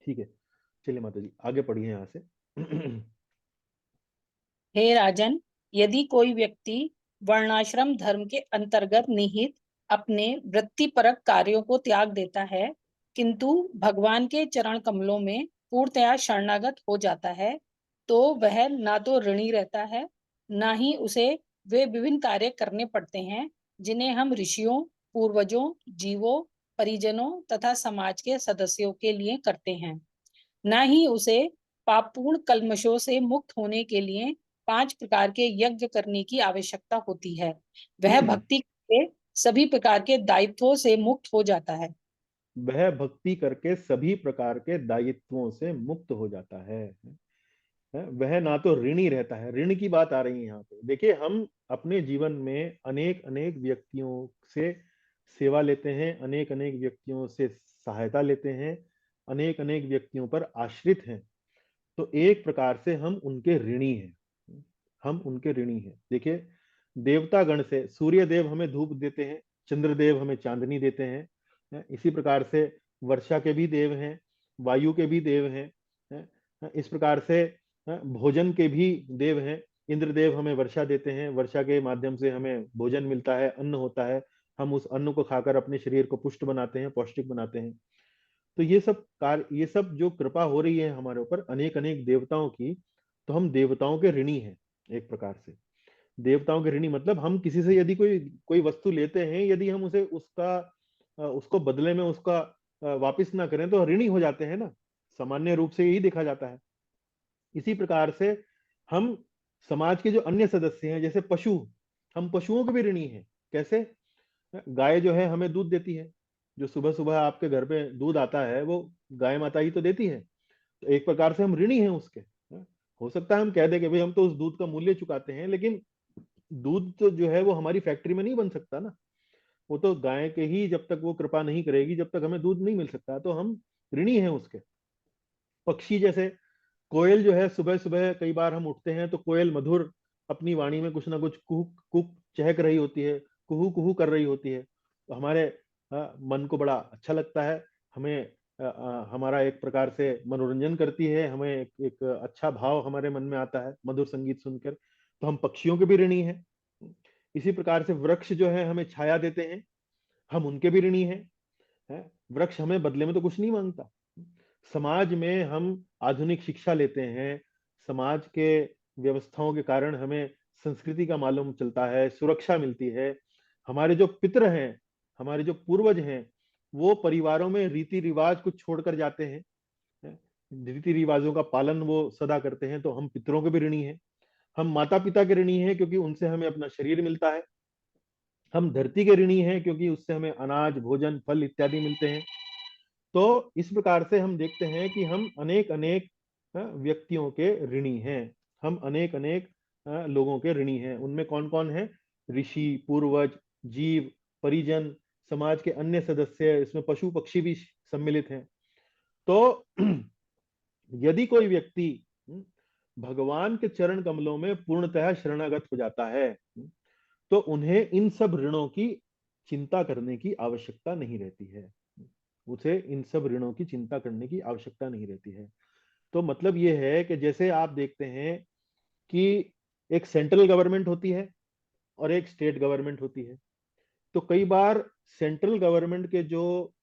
ठीक है, चलिए माता जी आगे पढ़िए यहाँ से। हे राजन, यदि कोई व्यक्ति वर्णाश्रम धर्म के अंतर्गत निहित अपने वृत्तिपरक कार्यों को त्याग देता है, किंतु भगवान के चरण कमलों में पूर्णतया शरणागत हो जाता है, तो वह ना तो ऋणी रहता है, ना ही उसे वे विभिन्न कार्य करने पड़ते हैं जिन्हें हम ऋषियों, पूर्वजों, जीवों, परिजनों तथा समाज के सदस्यों के लिए करते हैं। न ही उसे पापपूर्ण कल्मशों से मुक्त होने के लिए 5 प्रकार के यज्ञ करने की आवश्यकता होती है। वह भक्ति के सभी प्रकार के दायित्वों से मुक्त हो जाता है। वह भक्ति करके सभी प्रकार के दायित्वों से मुक्त हो जाता है। वह ना तो ऋणी रहता है। ऋण की बात आ रही है यहाँ पे। देखिए, हम अपने जीवन में अनेक अनेक व्यक्तियों से सेवा लेते हैं, अनेक अनेक व्यक्तियों से सहायता लेते हैं, अनेक अनेक व्यक्तियों पर आश्रित हैं। तो एक प्रकार से हम उनके ऋणी हैं। हम उनके ऋणी हैं। देखिए, देवता गण से सूर्य देव हमें धूप देते हैं, चंद्रदेव हमें चांदनी देते हैं। इसी प्रकार से वर्षा के भी देव हैं, वायु के भी देव हैं। इस प्रकार से भोजन के भी देव हैं। इंद्रदेव हमें वर्षा देते हैं, वर्षा के माध्यम से हमें भोजन मिलता है, अन्न होता है। हम उस अन्न को खाकर अपने शरीर को पुष्ट बनाते हैं, पौष्टिक बनाते हैं। तो ये सब कार्य, ये सब जो कृपा हो रही है हमारे ऊपर अनेक अनेक देवताओं की, तो हम देवताओं के ऋणी हैं एक प्रकार से। देवताओं के ऋणी मतलब हम किसी से यदि कोई कोई वस्तु लेते हैं, यदि हम उसे उसको बदले में उसका वापिस ना करें तो ऋणी हो जाते हैं ना। सामान्य रूप से यही देखा जाता है। इसी प्रकार से हम समाज के जो अन्य सदस्य हैं, जैसे पशु, हम पशुओं के भी ऋणी हैं। कैसे? गाय जो है हमें दूध देती है। जो सुबह सुबह आपके घर पे दूध आता है वो गाय माता ही तो देती है। तो एक प्रकार से हम ऋणी हैं उसके। हो सकता है हम कह दें कि भाई हम तो उस दूध का मूल्य चुकाते हैं, लेकिन दूध तो जो है वो हमारी फैक्ट्री में नहीं बन सकता ना। वो तो गाय के ही, जब तक वो कृपा नहीं करेगी, जब तक हमें दूध नहीं मिल सकता। तो हम ऋणी हैं उसके। पक्षी जैसे कोयल जो है, सुबह सुबह कई बार हम उठते हैं तो कोयल मधुर अपनी वाणी में कुछ ना कुछ कुहू कुक चहक रही होती है, कुहू कुहू कर रही होती है। तो हमारे मन को बड़ा अच्छा लगता है। हमें हमारा एक प्रकार से मनोरंजन करती है, हमें एक अच्छा भाव हमारे मन में आता है मधुर संगीत सुनकर। तो हम पक्षियों के भी ऋणी हैं। इसी प्रकार से वृक्ष जो है हमें छाया देते हैं, हम उनके भी ऋणी हैं। वृक्ष हमें बदले में तो कुछ नहीं मांगता। समाज में हम आधुनिक शिक्षा लेते हैं, समाज के व्यवस्थाओं के कारण हमें संस्कृति का मालूम चलता है, सुरक्षा मिलती है। हमारे जो पितर हैं, हमारे जो पूर्वज हैं, वो परिवारों में रीति रिवाज कुछ छोड़कर जाते हैं। रीति रिवाजों का पालन वो सदा करते हैं। तो हम पितरों के भी ऋणी हैं। हम माता पिता के ऋणी हैं क्योंकि उनसे हमें अपना शरीर मिलता है। हम धरती के ऋणी हैं क्योंकि उससे हमें अनाज, भोजन, फल इत्यादि मिलते हैं। तो इस प्रकार से हम देखते हैं कि हम अनेक अनेक व्यक्तियों के ऋणी हैं। हम अनेक अनेक लोगों के ऋणी हैं। उनमें कौन कौन है? ऋषि, पूर्वज, जीव, परिजन, समाज के अन्य सदस्य, इसमें पशु पक्षी भी सम्मिलित हैं। तो यदि कोई व्यक्ति भगवान के चरण कमलों में पूर्णतः शरणागत हो जाता है, तो उन्हें इन सब ऋणों की चिंता करने की आवश्यकता नहीं रहती है। उसे इन सब ऋणों की चिंता करने की आवश्यकता नहीं रहती है। तो मतलब यह है कि जैसे आप देखते हैं कि एक सेंट्रल गवर्नमेंट होती है और एक स्टेट गवर्नमेंट होती है। तो कई बार सेंट्रल गवर्नमेंट के जो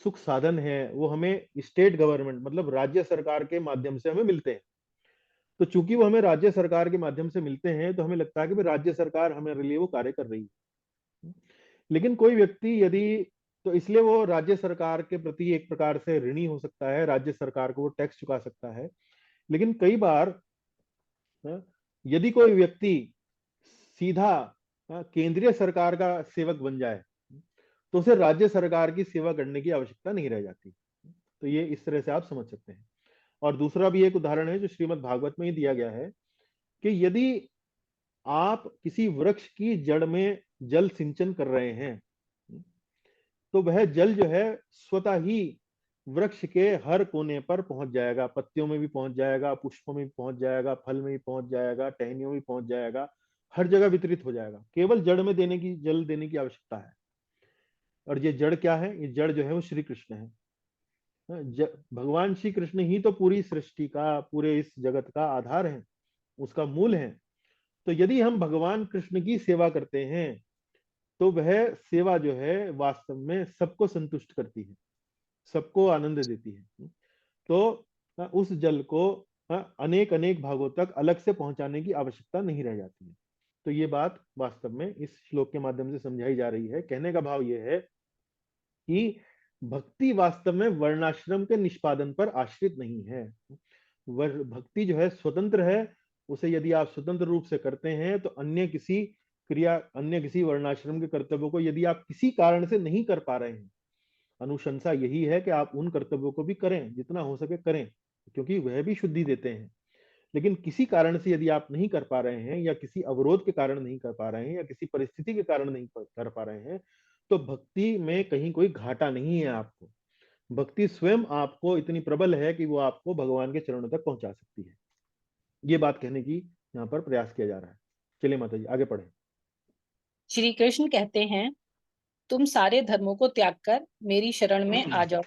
सुख साधन है वो हमें स्टेट गवर्नमेंट मतलब राज्य सरकार के माध्यम से हमें मिलते हैं। तो चूंकि वो हमें राज्य सरकार के माध्यम से मिलते हैं, तो हमें लगता है कि भाई राज्य सरकार हमारे लिए वो कार्य कर रही है। लेकिन कोई व्यक्ति यदि, तो इसलिए वो राज्य सरकार के प्रति एक प्रकार से ऋणी हो सकता है, राज्य सरकार को वो टैक्स चुका सकता है। लेकिन कई बार यदि कोई व्यक्ति सीधा केंद्रीय सरकार का सेवक बन जाए, तो उसे राज्य सरकार की सेवा करने की आवश्यकता नहीं रह जाती। तो ये इस तरह से आप समझ सकते हैं। और दूसरा भी एक उदाहरण है जो श्रीमद् भागवत में ही दिया गया है कि यदि आप किसी वृक्ष की जड़ में जल सिंचन कर रहे हैं, तो वह जल जो है स्वतः ही वृक्ष के हर कोने पर पहुंच जाएगा। पत्तियों में भी पहुंच जाएगा, पुष्पों में भी पहुंच जाएगा, फल में भी पहुंच जाएगा, टहनियों में भी पहुंच जाएगा, हर जगह वितरित हो जाएगा। केवल जड़ में जल देने की आवश्यकता है। और ये जड़ क्या है? ये जड़ जो है वो श्री कृष्ण है। भगवान श्री कृष्ण ही तो पूरी सृष्टि का, पूरे इस जगत का आधार है, उसका मूल है। तो यदि हम भगवान कृष्ण की सेवा करते हैं तो वह सेवा जो है वास्तव में सबको संतुष्ट करती है, सबको आनंद देती है। तो उस जल को अनेक अनेक भागों तक अलग से पहुंचाने की आवश्यकता नहीं रह जाती है। तो ये बात वास्तव में इस श्लोक के माध्यम से समझाई जा रही है। कहने का भाव यह है कि भक्ति वास्तव में वर्णाश्रम के निष्पादन पर आश्रित नहीं है। भक्ति जो है स्वतंत्र है, उसे यदि आप स्वतंत्र रूप से करते हैं तो अन्य किसी क्रिया, अन्य किसी वर्णाश्रम के कर्तव्यों को यदि आप किसी कारण से नहीं कर पा रहे हैं, अनुशंसा यही है कि आप उन कर्तव्यों को भी करें, जितना हो सके करें, क्योंकि वह भी शुद्धि देते हैं। लेकिन किसी कारण से यदि आप नहीं कर पा रहे हैं, या किसी अवरोध के कारण नहीं कर पा रहे हैं, या किसी परिस्थिति के कारण नहीं कर पा रहे हैं, तो भक्ति में कहीं कोई घाटा नहीं है आपको। भक्ति स्वयं आपको इतनी प्रबल है कि वो आपको भगवान के चरणों तक पहुंचा सकती है। ये बात कहने की यहाँ पर प्रयास किया जा रहा है। चलिए माता जी आगे पढ़े। श्री कृष्ण कहते हैं, तुम सारे धर्मों को त्याग कर मेरी शरण में आ जाओ।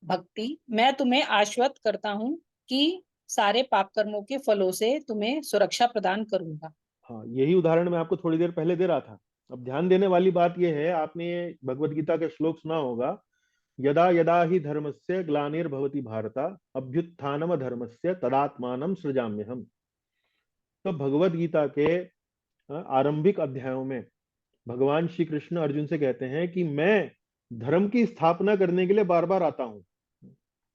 भक्ति, मैं तुम्हें आश्वस्त करता हूँ कि सारे पाप कर्मों के फलों से तुम्हें सुरक्षा प्रदान करूंगा। हाँ, यही उदाहरण मैं आपको थोड़ी देर पहले दे रहा था। अब ध्यान देने वाली बात यह है, आपने भगवत गीता के श्लोक सुना होगा, यदा यदा ही धर्मस्य ग्लानिर्भवति भारता अभ्युत्थानम धर्मस्य तदात्मानं सृजाम्यहम्। तो भगवत गीता के आरंभिक अध्यायों में भगवान श्री कृष्ण अर्जुन से कहते हैं कि मैं धर्म की स्थापना करने के लिए बार बार आता हूं।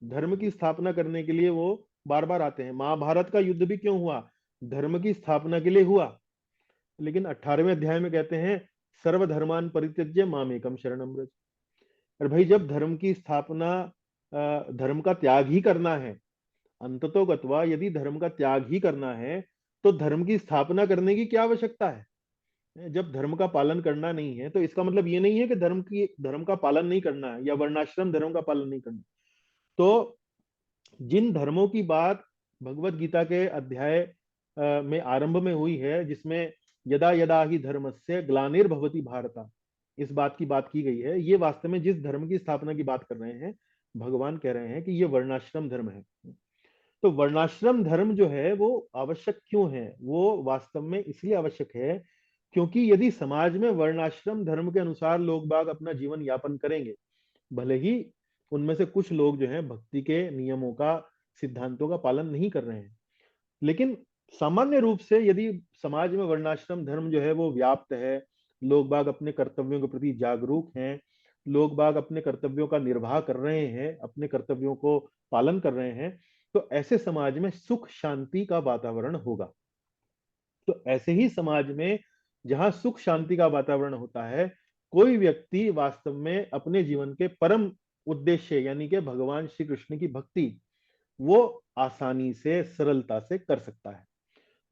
धर्म की स्थापना करने के लिए वो बार बार आते हैं। महाभारत का युद्ध भी क्यों हुआ? धर्म की स्थापना के लिए हुआ। लेकिन 18वें अध्याय में कहते हैं सर्वधर्मान परित्यज्य मामेकम शरणम व्रज। और भाई जब धर्म की स्थापना, धर्म का त्याग ही करना है, अंततो गत्वा यदि धर्म का त्याग ही करना है तो धर्म की स्थापना करने की क्या आवश्यकता है? जब धर्म का पालन करना नहीं है तो इसका मतलब ये नहीं है कि धर्म का पालन नहीं करना है, या वर्णाश्रम धर्म का पालन नहीं करना। तो जिन धर्मों की बात भगवत गीता के अध्याय में आरंभ में हुई है, जिसमें यदा यदा ही धर्मस्य ग्लानिर्भवति भारता, इस बात की बात की गई है, ये वास्तव में जिस धर्म की स्थापना की बात कर रहे हैं, भगवान कह रहे हैं कि ये वर्णाश्रम धर्म है। तो वर्णाश्रम धर्म जो है वो आवश्यक क्यों है? वो वास्तव में इसलिए आवश्यक है क्योंकि यदि समाज में वर्णाश्रम धर्म के अनुसार लोग बाग अपना जीवन यापन करेंगे, भले ही उनमें से कुछ लोग जो हैं भक्ति के नियमों का, सिद्धांतों का पालन नहीं कर रहे हैं, लेकिन सामान्य रूप से यदि समाज में वर्णाश्रम धर्म जो है वो व्याप्त है, लोग बाग अपने कर्तव्यों के प्रति जागरूक हैं, लोग बाग अपने कर्तव्यों का निर्वाह कर रहे हैं, अपने कर्तव्यों को पालन कर रहे हैं, तो ऐसे समाज में सुख शांति का वातावरण होगा। तो ऐसे ही समाज में जहां सुख शांति का वातावरण होता है, कोई व्यक्ति वास्तव में अपने जीवन के परम उद्देश्य यानी कि भगवान श्री कृष्ण की भक्ति वो आसानी से, सरलता से कर सकता है।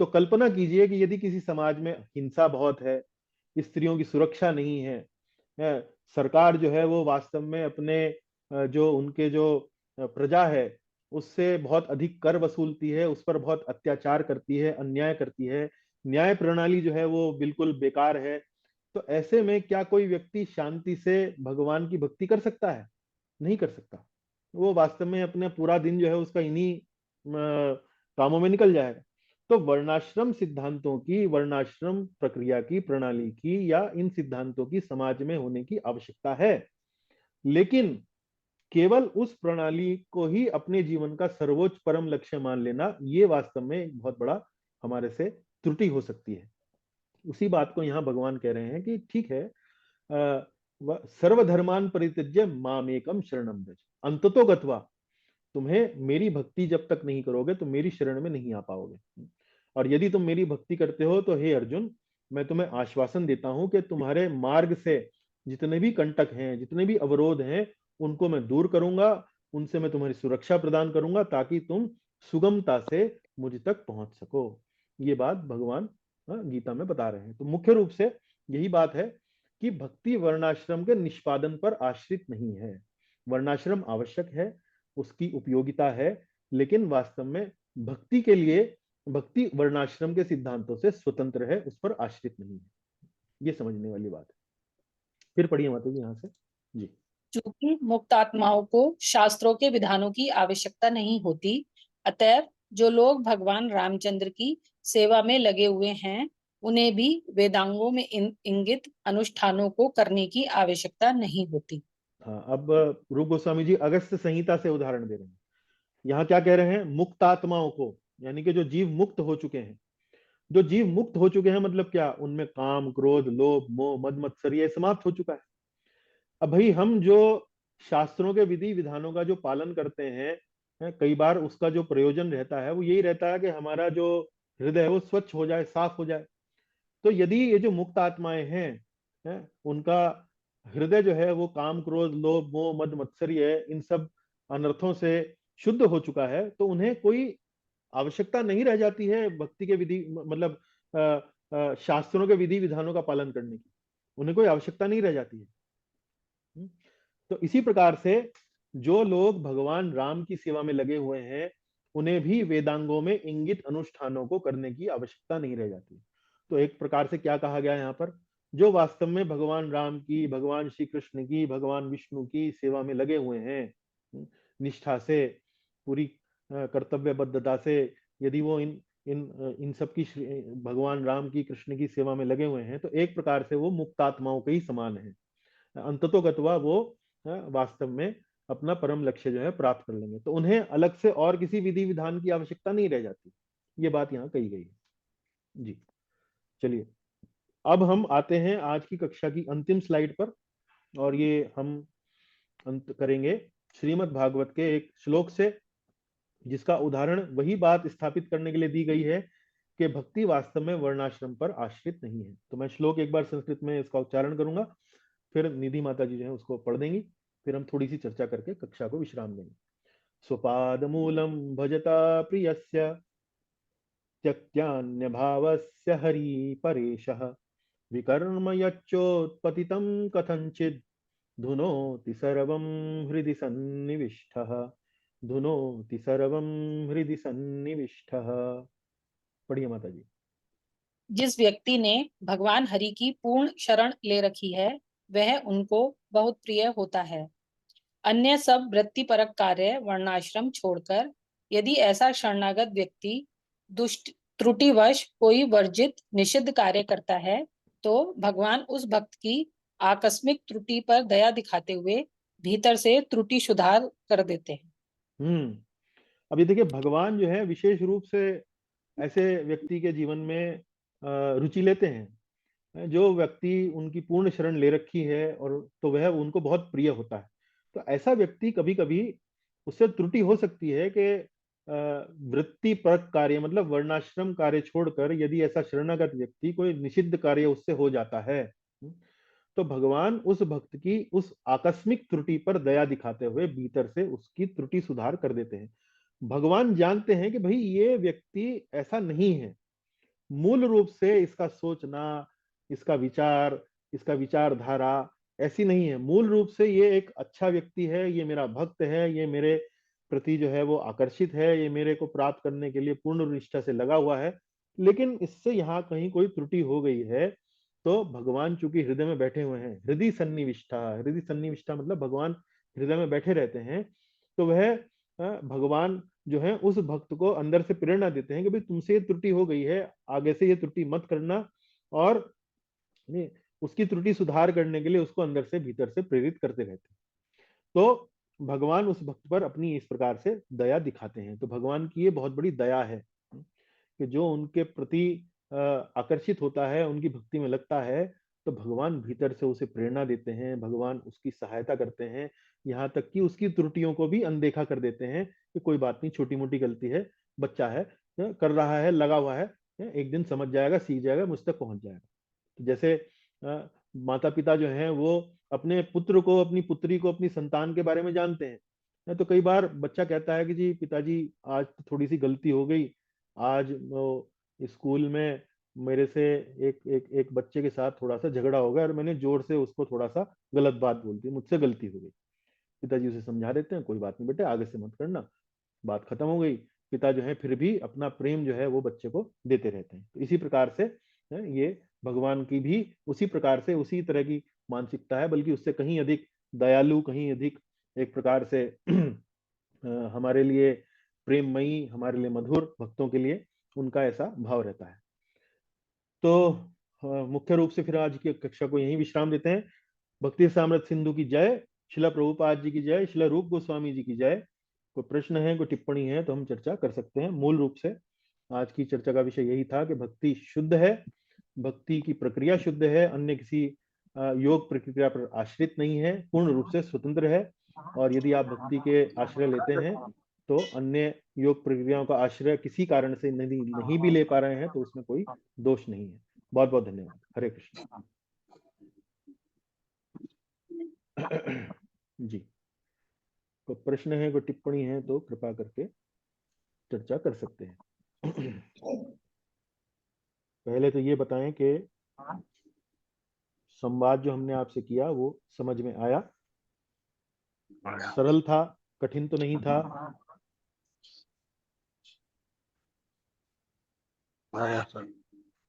तो कल्पना कीजिए कि यदि किसी समाज में हिंसा बहुत है, स्त्रियों की सुरक्षा नहीं है, सरकार जो है वो वास्तव में अपने जो उनके जो प्रजा है उससे बहुत अधिक कर वसूलती है, उस पर बहुत अत्याचार करती है, अन्याय करती है, न्याय प्रणाली जो है वो बिल्कुल बेकार है, तो ऐसे में क्या कोई व्यक्ति शांति से भगवान की भक्ति कर सकता है? नहीं कर सकता। वो वास्तव में अपना पूरा दिन जो है उसका इन्हीं कामों में निकल जाएगा। तो वर्णाश्रम सिद्धांतों की, वर्णाश्रम प्रक्रिया की, प्रणाली की, या इन सिद्धांतों की समाज में होने की आवश्यकता है, लेकिन केवल उस प्रणाली को ही अपने जीवन का सर्वोच्च परम लक्ष्य मान लेना, ये वास्तव में एक बहुत बड़ा हमारे से त्रुटि हो सकती है। उसी बात को यहाँ भगवान कह रहे हैं कि ठीक है, सर्वधर्मान परित्यज्य मामेकम शरणम व्रज। अंततो गत्वा, तुम्हें मेरी भक्ति जब तक नहीं करोगे तो मेरी शरण में नहीं आ पाओगे। और यदि तुम मेरी भक्ति करते हो तो हे अर्जुन, मैं तुम्हें आश्वासन देता हूं कि तुम्हारे मार्ग से जितने भी कंटक हैं, जितने भी अवरोध हैं, उनको मैं दूर करूंगा, उनसे मैं तुम्हारी सुरक्षा प्रदान करूंगा ताकि तुम सुगमता से मुझ तक पहुंच सको। ये बात भगवान गीता में बता रहे हैं। तो मुख्य रूप से यही बात है कि भक्ति वर्णाश्रम के निष्पादन पर आश्रित नहीं है। वर्णाश्रम आवश्यक है, उसकी उपयोगिता है, लेकिन वास्तव में भक्ति के लिए भक्ति वर्णाश्रम के सिद्धांतों से स्वतंत्र है, उस पर आश्रित नहीं है। ये समझने वाली बात है। फिर पढ़िए माता जी यहाँ से जी। चूंकि मुक्त आत्माओं को शास्त्रों के विधानों की आवश्यकता नहीं होती, अतएव जो लोग भगवान रामचंद्र की सेवा में लगे हुए हैं उन्हें भी वेदांगों में इंगित अनुष्ठानों को करने की आवश्यकता नहीं होती। हाँ, अब रूप गोस्वामी जी अगस्त्य संहिता से उदाहरण दे रहे हैं। यहाँ क्या कह रहे हैं? मुक्त आत्माओं को, यानी कि जो जीव मुक्त हो चुके हैं। जो जीव मुक्त हो चुके हैं मतलब क्या? उनमें काम, क्रोध, लोभ, मोह, मद मत्सर ये समाप्त हो चुका है। अब भाई हम जो शास्त्रों के विधि विधानों का जो पालन करते हैं, कई बार उसका जो प्रयोजन रहता है वो यही रहता है कि हमारा जो हृदय है वो स्वच्छ हो जाए, साफ हो जाए। तो यदि ये जो मुक्त आत्माएं हैं, उनका हृदय जो है वो काम, क्रोध, लोभ, मोह, मद मत्सर्य इन सब अनर्थों से शुद्ध हो चुका है, तो उन्हें कोई आवश्यकता नहीं रह जाती है भक्ति के विधि मतलब शास्त्रों के विधि विधानों का पालन करने की। उन्हें कोई आवश्यकता नहीं रह जाती है। तो इसी प्रकार से जो लोग भगवान राम की सेवा में लगे हुए हैं, उन्हें भी वेदांगों में इंगित अनुष्ठानों को करने की आवश्यकता नहीं रह जाती। तो एक प्रकार से क्या कहा गया यहाँ पर? जो वास्तव में भगवान राम की, भगवान श्री कृष्ण की, भगवान विष्णु की सेवा में लगे हुए हैं, निष्ठा से, पूरी कर्तव्यबद्धता से, यदि वो इन सब की भगवान राम की, कृष्ण की सेवा में लगे हुए हैं, तो एक प्रकार से वो मुक्तात्माओं के ही समान है। अंततोगत्वा वो वास्तव में अपना परम लक्ष्य जो है प्राप्त कर लेंगे। तो उन्हें अलग से और किसी विधि विधान की आवश्यकता नहीं रह जाती। ये बात यहाँ कही गई है जी। चलिए, अब हम आते हैं आज की कक्षा की अंतिम स्लाइड पर, और ये हम अंत करेंगे श्रीमद् भागवत के एक श्लोक से, जिसका उदाहरण वही बात स्थापित करने के लिए दी गई है कि भक्ति वास्तव में वर्णाश्रम पर आश्रित नहीं है। तो मैं श्लोक एक बार संस्कृत में इसका उच्चारण करूंगा, फिर निधि माता जी जो है उसको पढ़ देंगी, फिर हम थोड़ी सी चर्चा करके कक्षा को विश्राम देंगे। स्वपाद मूलम भजता प्रियस्य त्यक्त्यान्य भावस्य हरि परेशः विकर्म यच्चोत्पतितं कथंचित् धुनोति सर्वं हृदि सन्निविष्टः, धुनोति सर्वं हृदि सन्निविष्टः। पढ़िए माता जी। जिस व्यक्ति ने भगवान हरि की पूर्ण शरण ले रखी है, वह उनको बहुत प्रिय होता है। अन्य सब वृत्तिपरक कार्य वर्णाश्रम छोड़कर यदि ऐसा शरणागत व्यक्ति दुष्ट त्रुटिवश कोई वर्जित निषिद्ध कार्य करता है, तो भगवान उस भक्त की आकस्मिक त्रुटि पर दया दिखाते हुए भीतर से त्रुटि सुधार कर देते हैं। अब ये देखिए, भगवान जो है विशेष रूप से ऐसे व्यक्ति के जीवन में रुचि लेते हैं जो व्यक्ति उनकी पूर्ण शरण ले रखी है, और तो वह उनको बहुत प्रिय होता है। तो ऐसा व्यक्ति कभी कभी उससे त्रुटि हो सकती है कि वृत्ति परक कार्य मतलब वर्णाश्रम कार्य छोड़कर यदि ऐसा शरणागत व्यक्ति कोई निषिद्ध कार्य उससे हो जाता है, तो भगवान उस भक्त की उस आकस्मिक त्रुटि पर दया दिखाते हुए भीतर से उसकी त्रुटि सुधार कर देते हैं। भगवान जानते हैं कि भाई ये व्यक्ति ऐसा नहीं है, मूल रूप से इसका सोचना, इसका विचारधारा ऐसी नहीं है। मूल रूप से ये एक अच्छा व्यक्ति है, ये मेरा भक्त है, ये मेरे प्रति जो है वो आकर्षित है, ये मेरे को प्राप्त करने के लिए पूर्ण निष्ठा से लगा हुआ है। लेकिन इससे यहाँ कहीं कोई त्रुटि हो गई है, तो भगवान चूंकि हृदय में बैठे हुए हैं, हृदय सन्निविष्टा मतलब भगवान हृदय में बैठे रहते हैं, तो वह भगवान जो है उस भक्त को अंदर से प्रेरणा देते हैं कि भाई तुमसे ये त्रुटि हो गई है, आगे से ये त्रुटि मत करना, और उसकी त्रुटि सुधार करने के लिए उसको अंदर से भीतर से प्रेरित करते रहते हैं। तो भगवान उस भक्त पर अपनी इस प्रकार से दया दिखाते हैं। तो भगवान की ये बहुत बड़ी दया है कि जो उनके प्रति आकर्षित होता है, उनकी भक्ति में लगता है, तो भगवान भीतर से उसे प्रेरणा देते हैं, भगवान उसकी सहायता करते हैं, यहाँ तक कि उसकी त्रुटियों को भी अनदेखा कर देते हैं कि कोई बात नहीं, छोटी मोटी गलती है, बच्चा है, कर रहा है, लगा हुआ है, एक दिन समझ जाएगा, सीख जाएगा, मुझ तक पहुंच जाएगा। तो जैसे माता पिता जो हैं वो अपने पुत्र को, अपनी पुत्री को, अपनी संतान के बारे में जानते हैं। तो कई बार बच्चा कहता है कि जी पिताजी आज तो थोड़ी सी गलती हो गई, आज वो स्कूल में मेरे से एक एक एक बच्चे के साथ थोड़ा सा झगड़ा हो गया और मैंने जोर से उसको थोड़ा सा गलत बात बोल दी, मुझसे गलती हो गई। पिताजी उसे समझा देते हैं, कोई बात नहीं बेटे, आगे से मत करना, बात खत्म हो गई। पिता जो है फिर भी अपना प्रेम जो है वो बच्चे को देते रहते हैं। तो इसी प्रकार से ये भगवान की भी उसी प्रकार से उसी तरह की मानसिकता है, बल्कि उससे कहीं अधिक दयालु, कहीं अधिक एक प्रकार से हमारे लिए प्रेममयी, हमारे लिए मधुर, भक्तों के लिए उनका ऐसा भाव रहता है। तो मुख्य रूप से फिर आज की कक्षा को यहीं विश्राम देते हैं। भक्ति साम्राज्य सिंधु की जय, शिला प्रभुपाद जी की जय, शिला रूप गोस्वामी जी की जय। कोई प्रश्न है, कोई टिप्पणी है तो हम चर्चा कर सकते हैं। मूल रूप से आज की चर्चा का विषय यही था कि भक्ति शुद्ध है, भक्ति की प्रक्रिया शुद्ध है, अन्य किसी योग प्रक्रिया पर आश्रित नहीं है, पूर्ण रूप से स्वतंत्र है। और यदि आप भक्ति के आश्रय लेते हैं तो अन्य योग प्रक्रियाओं का आश्रय किसी कारण से नहीं भी ले पा रहे हैं तो उसमें कोई दोष नहीं है। बहुत बहुत धन्यवाद। हरे कृष्ण। जी, कोई प्रश्न है, कोई टिप्पणी है तो कृपा करके चर्चा कर सकते हैं। पहले तो ये बताएं कि संवाद जो हमने आपसे किया वो समझ में आया? सरल था, कठिन तो नहीं था? आया सर।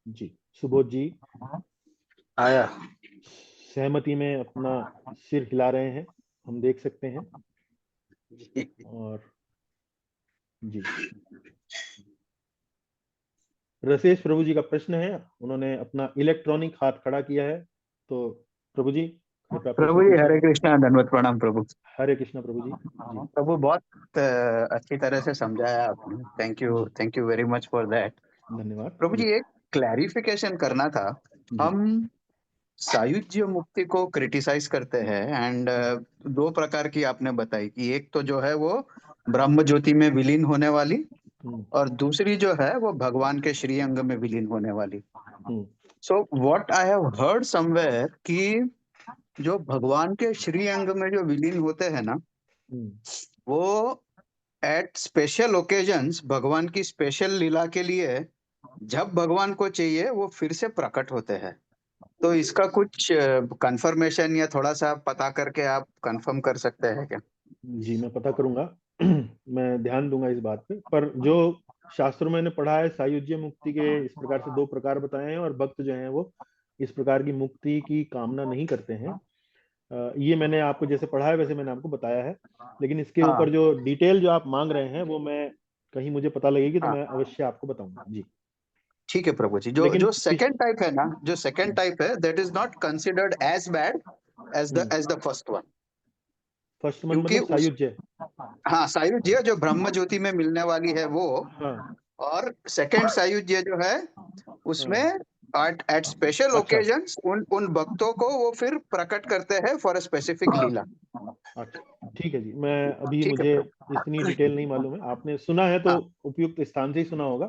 जी, सुबोध जी आया। सहमति में अपना सिर हिला रहे हैं, हम देख सकते हैं। और जी, रसेश प्रभु जी का प्रश्न है, उन्होंने अपना इलेक्ट्रॉनिक हाथ खड़ा किया है, तो प्रभु जी कृपया प्रभु जी हरे कृष्णा, धन्यवाद, प्रणाम प्रभु। हरे कृष्णा प्रभु जी। जी प्रभु बहुत अच्छी तरह से समझाया आपने, thank you very much for that. धन्यवाद प्रभु जी एक क्लैरिफिकेशन करना था। हम सायुज्य मुक्ति को क्रिटिसाइज करते हैं एंड दो प्रकार की आपने बताई कि एक तो जो है वो ब्रह्म ज्योति में विलीन होने वाली और दूसरी जो है वो भगवान के श्री अंग में विलीन होने वाली। So what I have heard somewhere कि जो भगवान के श्री अंग में जो विलीन होते हैं ना, वो एट स्पेशल ओकेजन्स भगवान की स्पेशल लीला के लिए जब भगवान को चाहिए वो फिर से प्रकट होते हैं। तो इसका कुछ कंफर्मेशन या थोड़ा सा पता करके आप कंफर्म कर सकते हैं क्या? जी मैं पता करूंगा। मैं ध्यान दूंगा इस बात पे। पर जो शास्त्रों में पढ़ा है, सायुज्य मुक्ति के इस प्रकार से दो प्रकार बताए हैं और भक्त जो हैं वो इस प्रकार की मुक्ति की कामना नहीं करते हैं। ये मैंने आपको जैसे पढ़ा है वैसे मैंने आपको बताया है, लेकिन इसके ऊपर जो डिटेल जो आप मांग रहे हैं वो मैं कहीं मुझे पता लगेगी तो मैं अवश्य आपको बताऊंगा। जी ठीक है प्रभु जी। जो सेकंड टाइप है ना, जो सेकंड टाइप है that is not considered as bad as the first one. First one मतलब सायुज्य? हाँ, सायुज्य जो ब्रह्म ज्योति में मिलने वाली है वो। और सेकंड सायुज्य जो है उसमें एट स्पेशल ओकेजन्स उन भक्तों को वो फिर प्रकट करते हैं फॉर अ स्पेसिफिक लीला। अच्छा ठीक है जी। मैं अभी मुझे इतनी डिटेल नहीं मालूम है, आपने सुना है तो उपयुक्त स्थान से ही सुना होगा।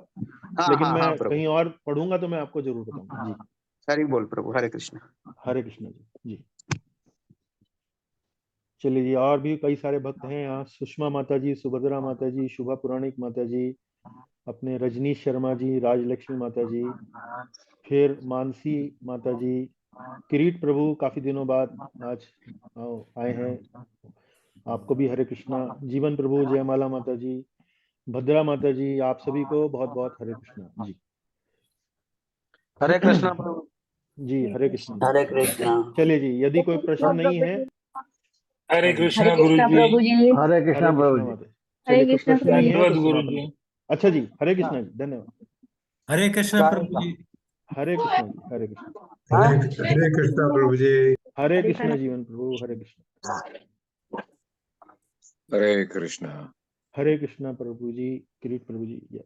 लेकिन मैं कहीं और पढ़ूंगा तो मैं आपको जरूर बताऊंगा। जी हरि बोल प्रभु। हरे कृष्ण। हरे कृष्ण जी। जी चलिए जी, और भी कई सारे भक्त हैं यहाँ। सुषमा माता जी, सुभद्रा माता जी, शुभा पुराणिक माता जी, अपने रजनीश शर्मा जी, राजलक्ष्मी माता जी, फिर मानसी माता जी, किरीट प्रभु काफी दिनों बाद आज आए हैं, आपको भी हरे कृष्णा। जीवन प्रभु, जयमाला माता जी, भद्रा माता जी, आप सभी को बहुत बहुत हरे कृष्णा। जी हरे कृष्णा प्रभु जी। हरे कृष्णा। हरे कृष्णा। चलिए जी, यदि कोई प्रश्न नहीं है। हरे कृष्णा गुरु जी। हरे कृष्णा प्रभु जी। चलिए कोई प्रश्न नहीं है तो गुरु समापन जी। करते। अच्छा जी, हरे कृष्णा जी, धन्यवाद। हरे कृष्णा प्रभु जी। हरे कृष्णा जी। हरे कृष्णा। हरे कृष्णा प्रभु जी। हरे कृष्णा जीवन प्रभु। हरे कृष्णा। हरे कृष्णा। हरे कृष्णा प्रभु जी, किरीट प्रभु जी।